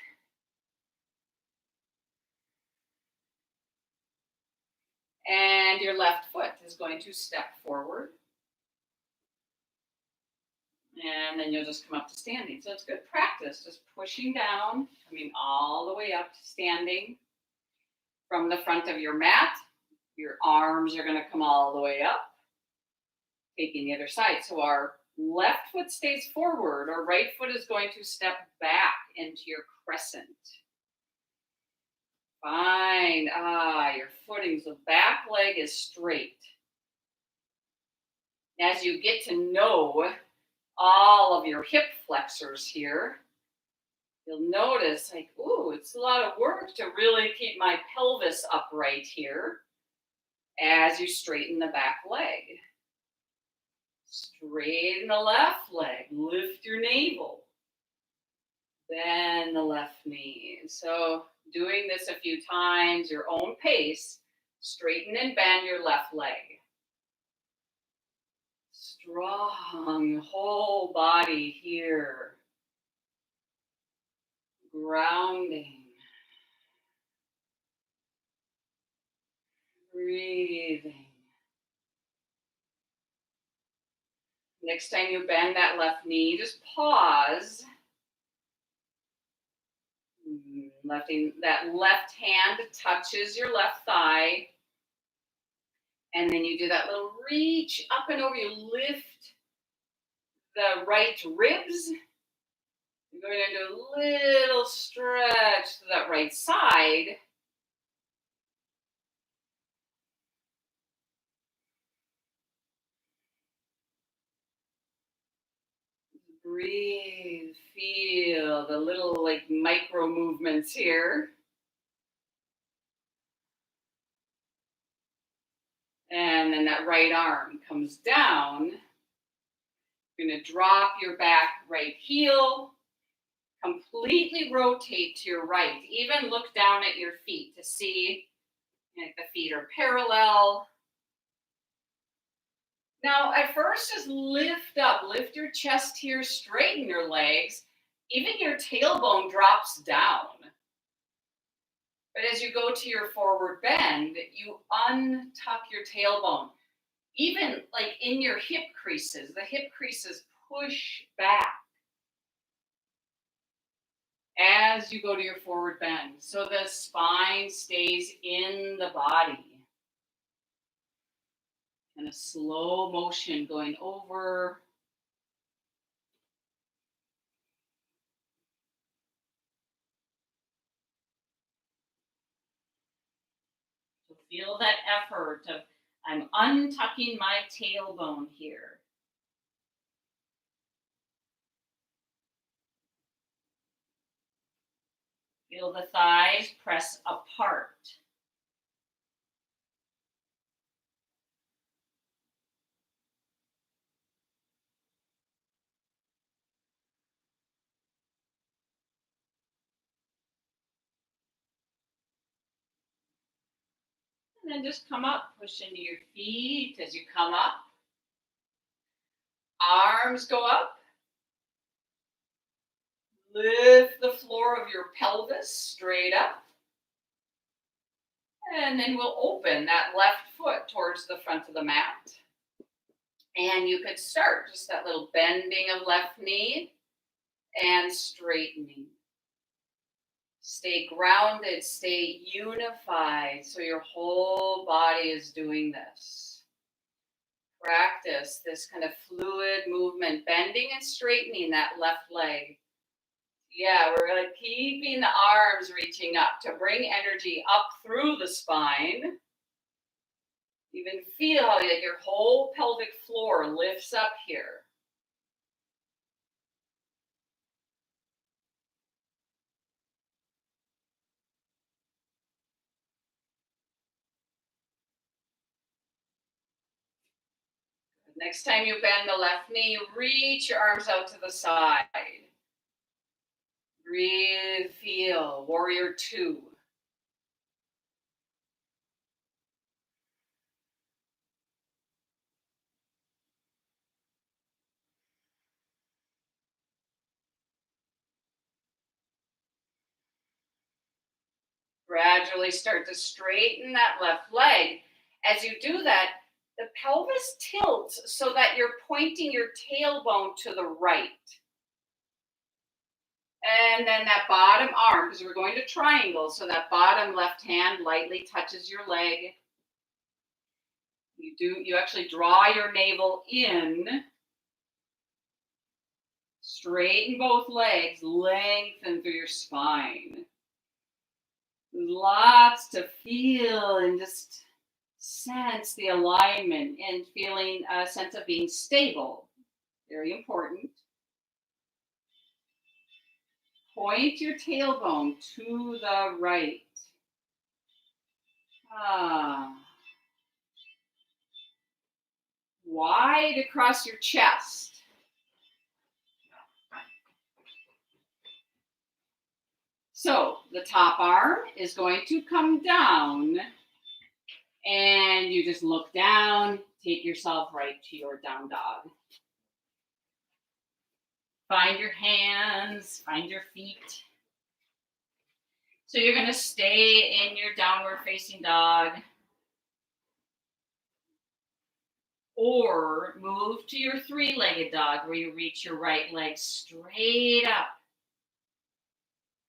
And your left foot is going to step forward. And then you'll just come up to standing. So it's good practice, just pushing down, coming all the way up to standing. From the front of your mat, your arms are going to come all the way up, taking the other side. So our Left foot stays forward, or right foot is going to step back into your crescent. Fine. Your footing, so back leg is straight. As you get to know all of your hip flexors here, you'll notice like, ooh, it's a lot of work to really keep my pelvis upright here as you straighten the back leg. Straighten the left leg, lift your navel, bend the left knee. So doing this a few times, your own pace, straighten and bend your left leg. Strong whole body here. Grounding. Breathing. Next time you bend that left knee, just pause. That left hand touches your left thigh. And then you do that little reach up and over. You lift the right ribs. You're going to do a little stretch to that right side. Breathe, feel the little like micro movements here. And then that right arm comes down. You're going to drop your back right heel. Completely rotate to your right. Even look down at your feet to see if the feet are parallel. Now, at first, just lift up. Lift your chest here, straighten your legs. Even your tailbone drops down. But as you go to your forward bend, you untuck your tailbone. Even like in your hip creases, the hip creases push back as you go to your forward bend. So the spine stays in the body. And a slow motion going over. So feel that effort of I'm untucking my tailbone here. Feel the thighs press apart. And then just come up, push into your feet as you come up. Arms go up. Lift the floor of your pelvis straight up. And then we'll open that left foot towards the front of the mat. And you could start just that little bending of left knee and straightening. Stay grounded, stay unified, so your whole body is doing this. Practice this kind of fluid movement, bending and straightening that left leg. Yeah, we're like keeping the arms reaching up to bring energy up through the spine. Even feel how like your whole pelvic floor lifts up here. Next time you bend the left knee, reach your arms out to the side. Breathe, feel, warrior two. Gradually start to straighten that left leg. As you do that, the pelvis tilts so that you're pointing your tailbone to the right. And then that bottom arm, because we're going to triangle, so that bottom left hand lightly touches your leg. You actually draw your navel in. Straighten both legs, lengthen through your spine. Lots to feel and just sense the alignment and feeling a sense of being stable. Very important. Point your tailbone to the right. Wide across your chest. So the top arm is going to come down and you just look down, take yourself right to your down dog. Find your hands, find your feet. So you're going to stay in your downward facing dog or move to your three-legged dog where you reach your right leg straight up.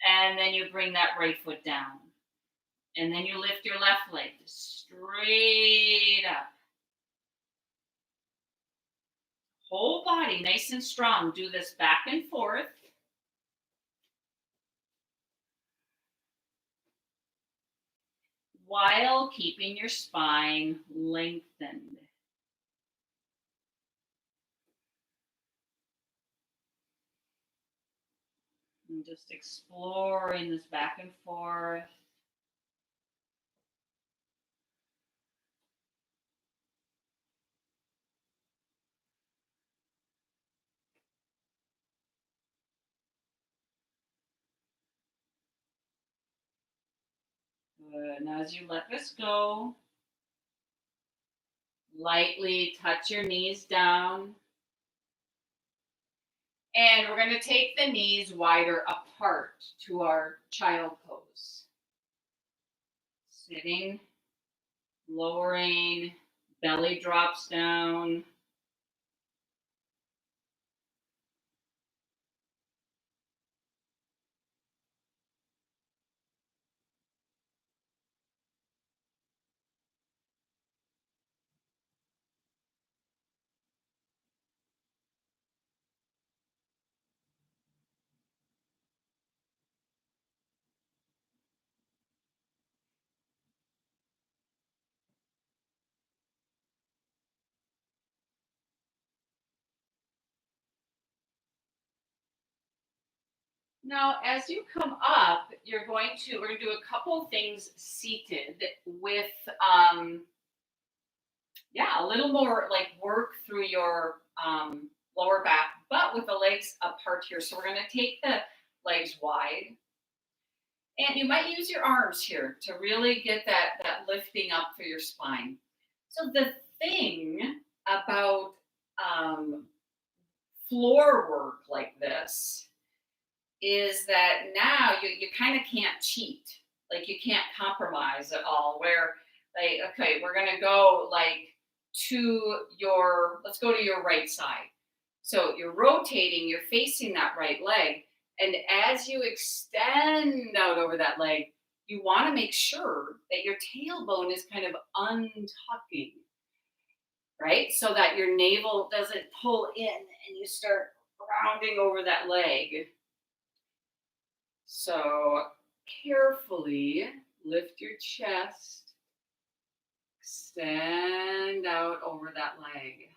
And then you bring that right foot down. And then you lift your left leg straight up. Whole body nice and strong. Do this back and forth. While keeping your spine lengthened. And just exploring this back and forth. Good. Now as you let this go, lightly touch your knees down. And we're going to take the knees wider apart to our child pose. Sitting, lowering, belly drops down. Now, as you come up, we're going to do a couple things seated with, a little more like work through your lower back, but with the legs apart here. So we're going to take the legs wide. And you might use your arms here to really get that lifting up through your spine. So the thing about floor work like this is that now you kind of can't cheat. Like you can't compromise at all where like, okay, we're going to go like let's go to your right side. So you're rotating, you're facing that right leg. And as you extend out over that leg, you want to make sure that your tailbone is kind of untucking, right? So that your navel doesn't pull in and you start rounding over that leg. So carefully lift your chest, extend out over that leg.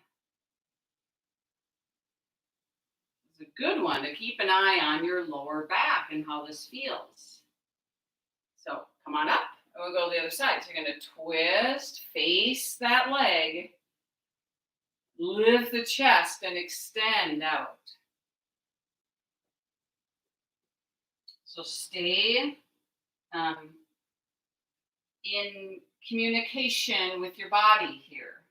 It's a good one to keep an eye on your lower back and how this feels. So come on up and we'll go to the other side. So you're going to twist, face that leg, lift the chest and extend out. So stay in communication with your body here.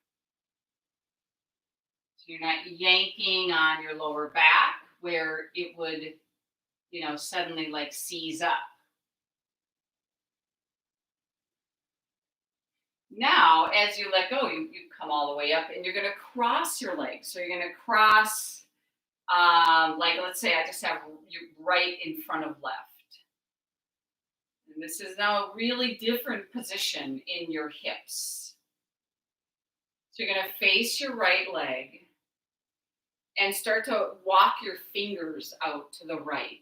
So you're not yanking on your lower back where it would, suddenly like seize up. Now, as you let go, you come all the way up and you're going to cross your legs. So you're going to cross, like let's say I just have you right in front of left. And this is now a really different position in your hips. So you're going to face your right leg and start to walk your fingers out to the right.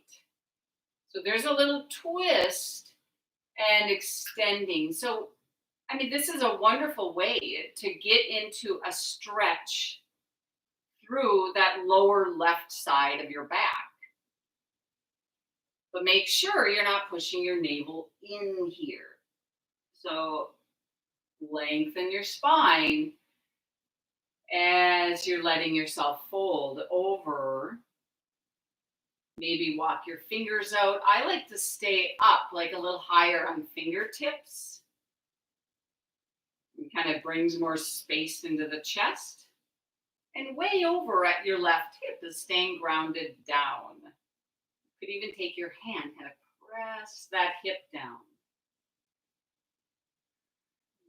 So there's a little twist and extending. So, I mean, this is a wonderful way to get into a stretch through that lower left side of your back. But make sure you're not pushing your navel in here. So lengthen your spine as you're letting yourself fold over. Maybe walk your fingers out. I like to stay up, like a little higher on fingertips. It kind of brings more space into the chest. And way over at your left hip is staying grounded down. You could even take your hand, kind of press that hip down.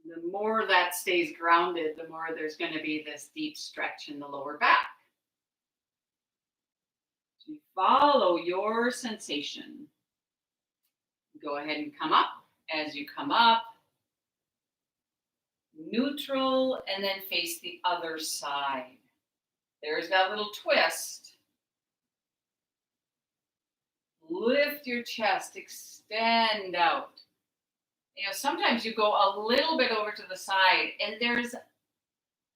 The more that stays grounded, the more there's going to be this deep stretch in the lower back. So you follow your sensation. Go ahead and come up. As you come up, neutral, and then face the other side. There's that little twist. Lift your chest, extend out. You know, sometimes you go a little bit over to the side and there's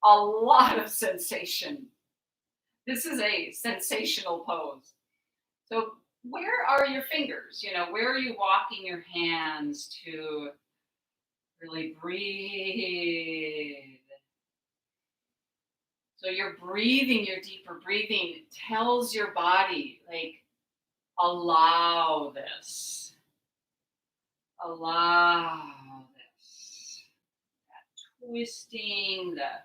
a lot of sensation. This is a sensational pose. So where are your fingers? You know, where are you walking your hands to really breathe? So your breathing, your deeper breathing tells your body, like, allow this. Allow this. That twisting, the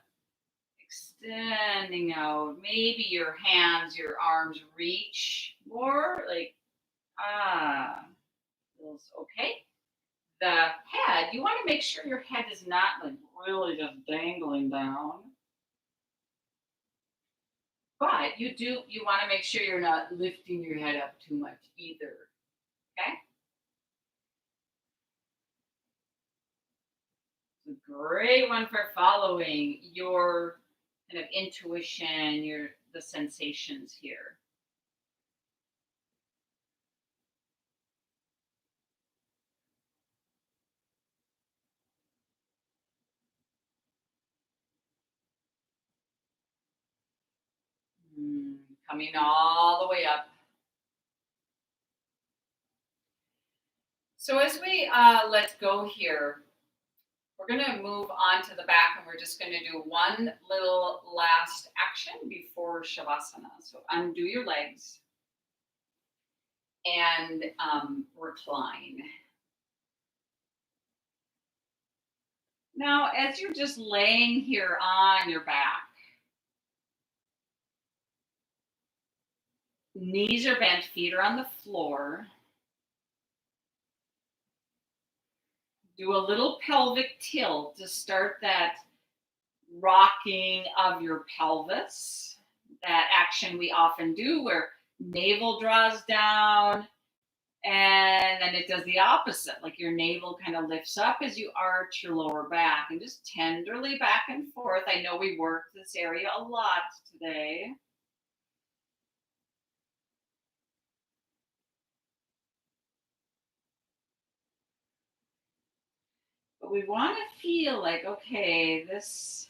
extending out. Maybe your hands, your arms reach more, like, feels okay. The head, you want to make sure your head is not like really just dangling down. But you want to make sure you're not lifting your head up too much either. Okay? It's a great one for following your kind of intuition, the sensations here. Coming all the way up. So as we let go here, we're going to move on to the back and we're just going to do one little last action before Shavasana. So undo your legs and recline. Now, as you're just laying here on your back, knees are bent, feet are on the floor. Do a little pelvic tilt to start that rocking of your pelvis. That action we often do where navel draws down and then it does the opposite. Like your navel kind of lifts up as you arch your lower back and just tenderly back and forth. I know we worked this area a lot today. But we want to feel like, okay, this,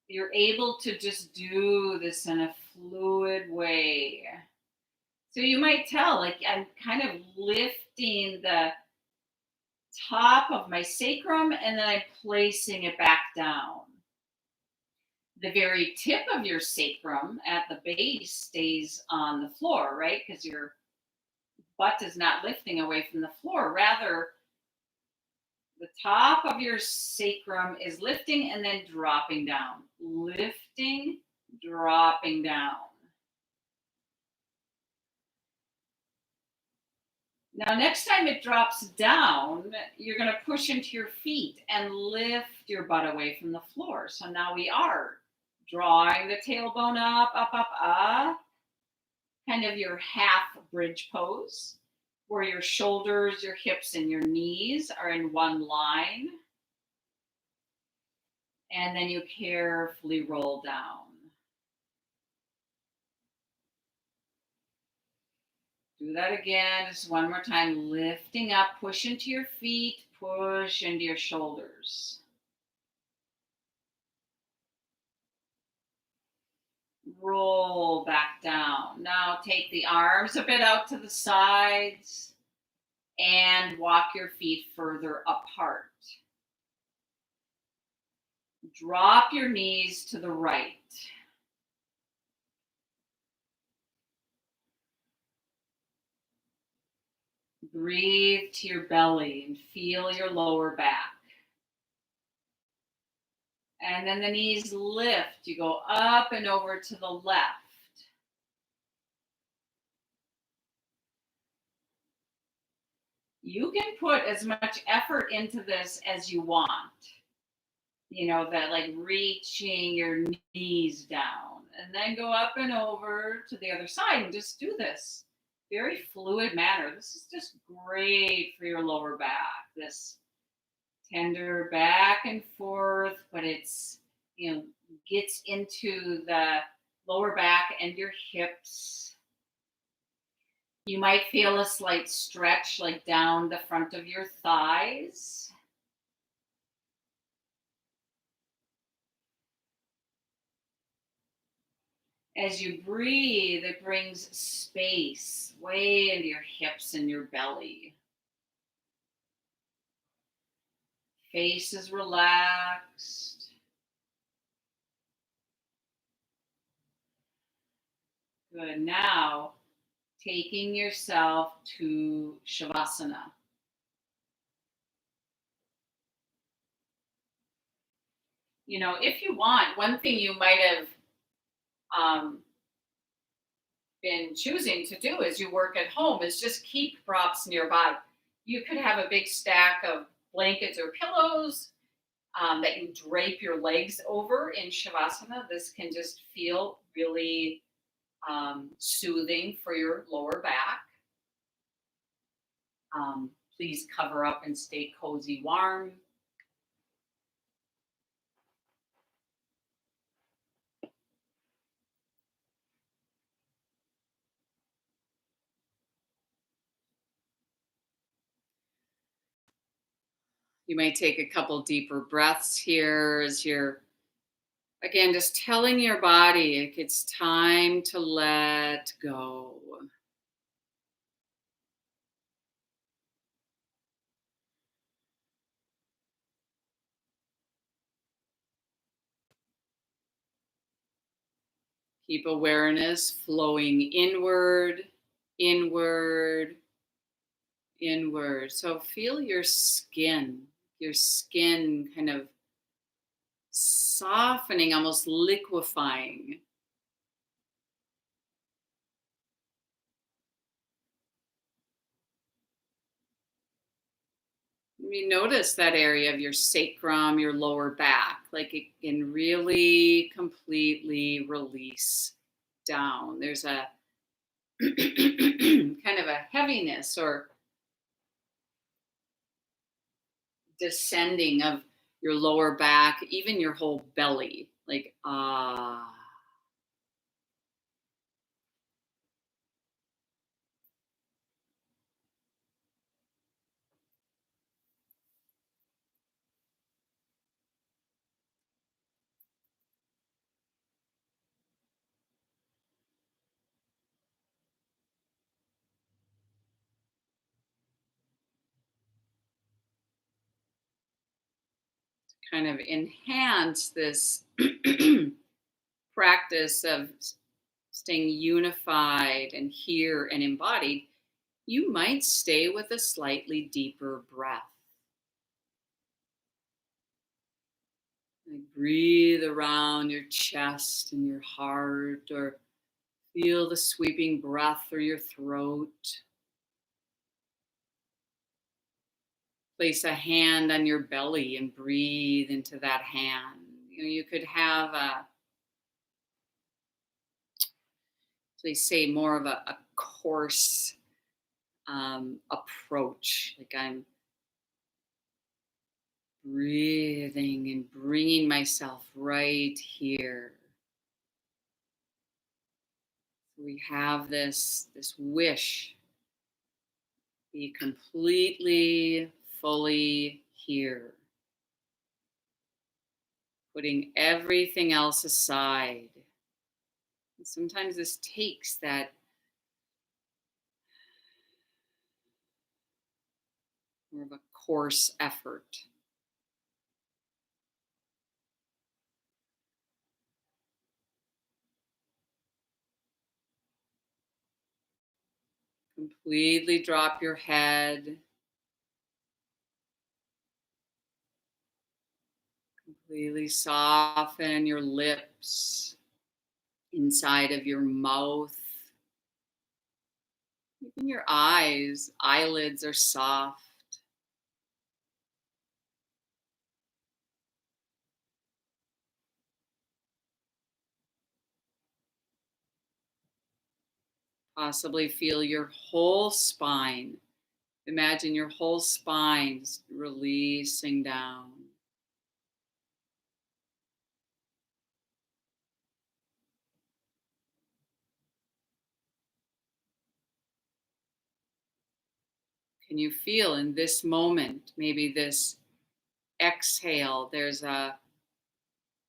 you're able to just do this in a fluid way. So you might tell, like, I'm kind of lifting the top of my sacrum and then I'm placing it back down. The very tip of your sacrum at the base stays on the floor, right? Because your butt is not lifting away from the floor. Rather, the top of your sacrum is lifting and then dropping down. Lifting, dropping down. Now, next time it drops down, you're going to push into your feet and lift your butt away from the floor. So now we are drawing the tailbone up, up, up, up. Kind of your half bridge pose, where your shoulders, your hips, and your knees are in one line. And then you carefully roll down. Do that again, just one more time, lifting up, push into your feet, push into your shoulders. Roll back down. Now take the arms a bit out to the sides and walk your feet further apart. Drop your knees to the right. Breathe to your belly and feel your lower back. And then the knees lift. You go up and over to the left. You can put as much effort into this as you want. You know, that like reaching your knees down and then go up and over to the other side and just do this very fluid manner. This is just great for your lower back. This tender back and forth, but it's, you know, gets into the lower back and your hips. You might feel a slight stretch like down the front of your thighs. As you breathe, it brings space way into your hips and your belly. Face is relaxed. Good. Now, taking yourself to Shavasana. You know, if you want, one thing you might have been choosing to do as you work at home is just keep props nearby. You could have a big stack of blankets or pillows that you drape your legs over in Shavasana. This can just feel really soothing for your lower back. Please cover up and stay cozy warm. You may take a couple deeper breaths here as you're, again, just telling your body it's time to let go. Keep awareness flowing inward, inward, inward. So feel your skin kind of softening, almost liquefying. You notice that area of your sacrum, your lower back, like it can really completely release down. There's a kind of a heaviness or descending of your lower back, even your whole belly, like ah. Kind of enhance this practice of staying unified and here and embodied, you might stay with a slightly deeper breath. Like breathe around your chest and your heart, or feel the sweeping breath through your throat. Place a hand on your belly and breathe into that hand. You know, you could have they say more of a coarse approach. Like I'm Breathing and bringing myself right here. We have this wish, be completely, fully here, putting everything else aside. And sometimes this takes that more of a coarse effort. Completely drop your head. Completely soften your lips, inside of your mouth. Even your eyelids are soft. Possibly feel your whole spine. Imagine your whole spine releasing down. Can you feel in this moment, maybe this exhale, there's a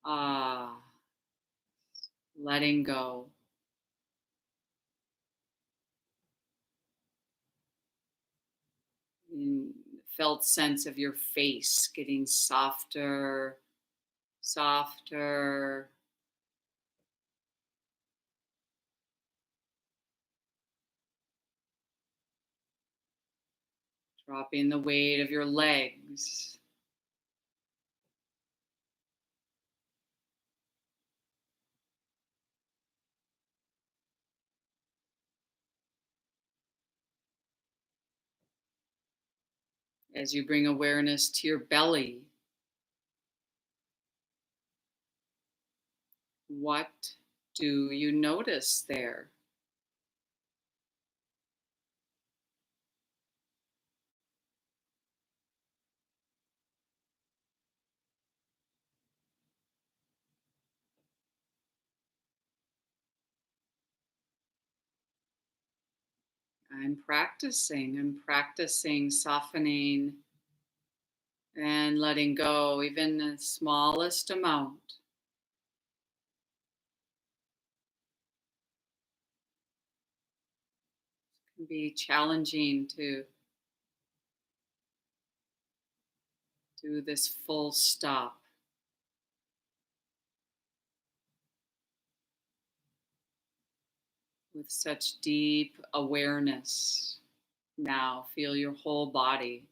ah, letting go. In felt sense of your face getting softer, softer. Dropping the weight of your legs. As you bring awareness to your belly, what do you notice there? I'm practicing softening and letting go, even the smallest amount. It can be challenging to do this full stop with such deep awareness. Now, feel your whole body,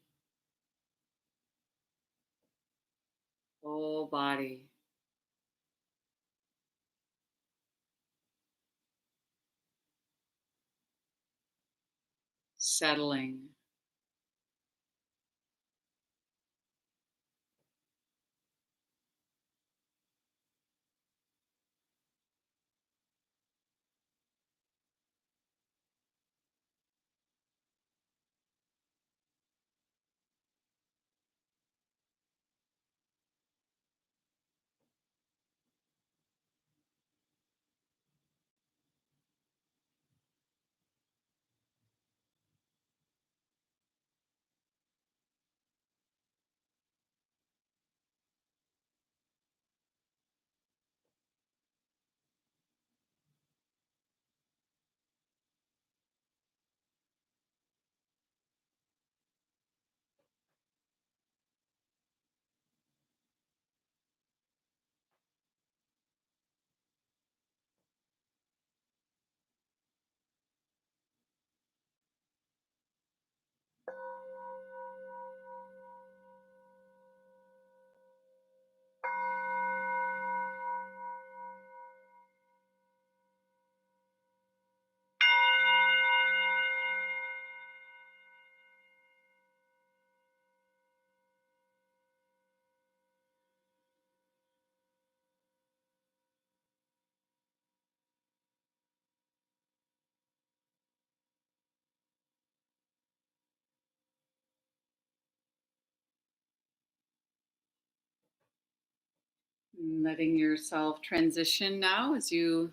settling. Letting yourself transition now as you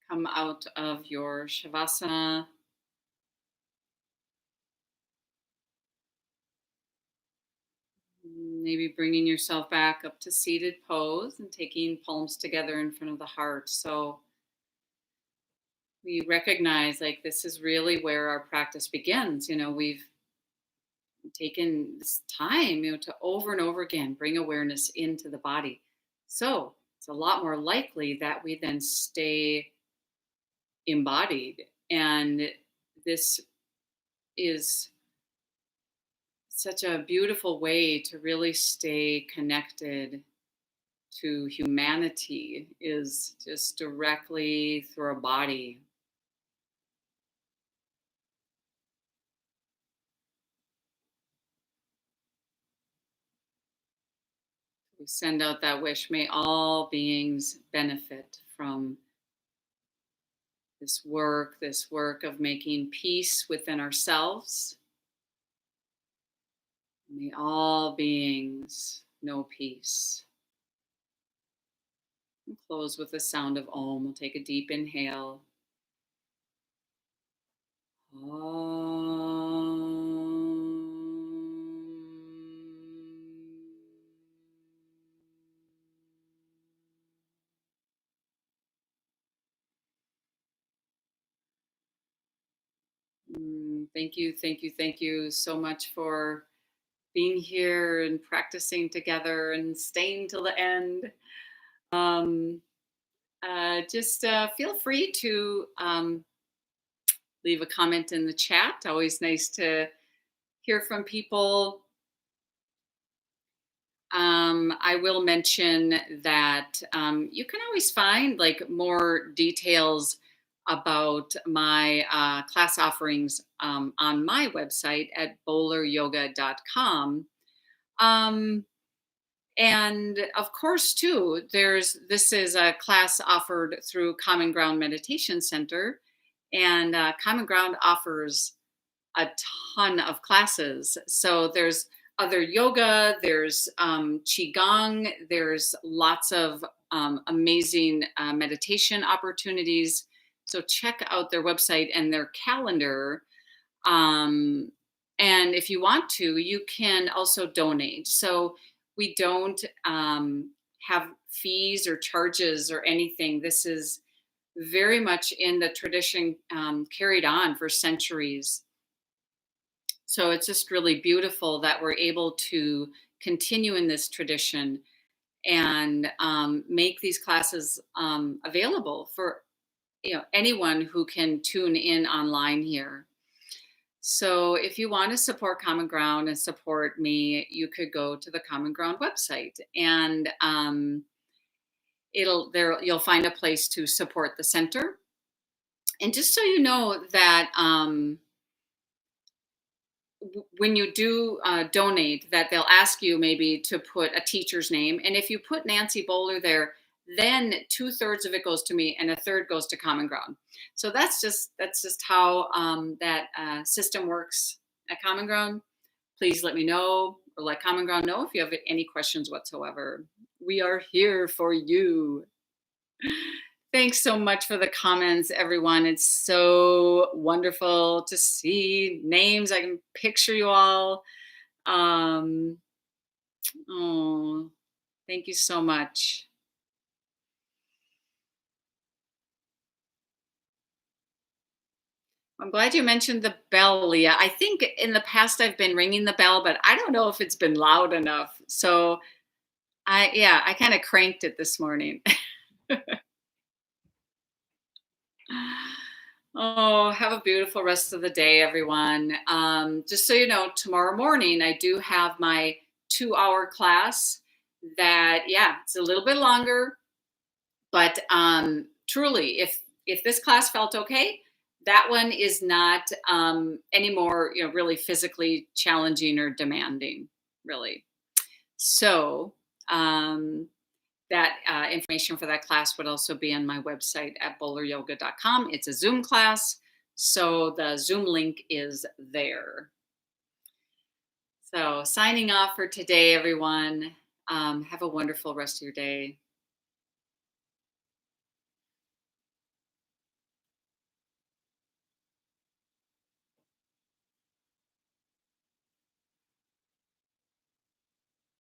come out of your Shavasana. Maybe bringing yourself back up to seated pose and taking palms together in front of the heart. So we recognize like this is really where our practice begins. We've taken this time, to over and over again bring awareness into the body. So it's a lot more likely that we then stay embodied. And this is such a beautiful way to really stay connected to humanity, is just directly through our body. We send out that wish. May all beings benefit from this work of making peace within ourselves. May all beings know peace. We'll close with the sound of Om. We'll take a deep inhale. Thank you so much for being here and practicing together and staying till the end. Just feel free to leave a comment in the chat. Always nice to hear from people. I will mention that you can always find like more details about my class offerings on my website at boleryoga.com. And of course, too, this is a class offered through Common Ground Meditation Center, and Common Ground offers a ton of classes. So there's other yoga, there's qigong, there's lots of amazing meditation opportunities. So check out their website and their calendar. And if you want to, you can also donate. So we don't have fees or charges or anything. This is very much in the tradition carried on for centuries. So it's just really beautiful that we're able to continue in this tradition and make these classes available for anyone who can tune in online here. So if you want to support Common Ground and support me, you could go to the Common Ground website, and you'll find a place to support the center. And just so you know that when you do donate, that they'll ask you maybe to put a teacher's name, and if you put Nancy Boler there, then 2/3 of it goes to me and 1/3 goes to Common Ground. So that's just how that system works at Common Ground. Please let me know, or let Common Ground know if you have any questions whatsoever. We are here for you. Thanks so much for the comments, everyone. It's so wonderful to see names. I can picture you all. Oh, thank you so much. I'm glad you mentioned the bell, Leah. I think in the past I've been ringing the bell, but I don't know if it's been loud enough. So I kind of cranked it this morning. Oh, have a beautiful rest of the day, everyone. Just so you know, tomorrow morning I do have my 2-hour class that, it's a little bit longer, but truly, if this class felt okay, that one is not anymore, really physically challenging or demanding, really. So that information for that class would also be on my website at boleryoga.com. It's a Zoom class, so the Zoom link is there. So signing off for today, everyone. Have a wonderful rest of your day.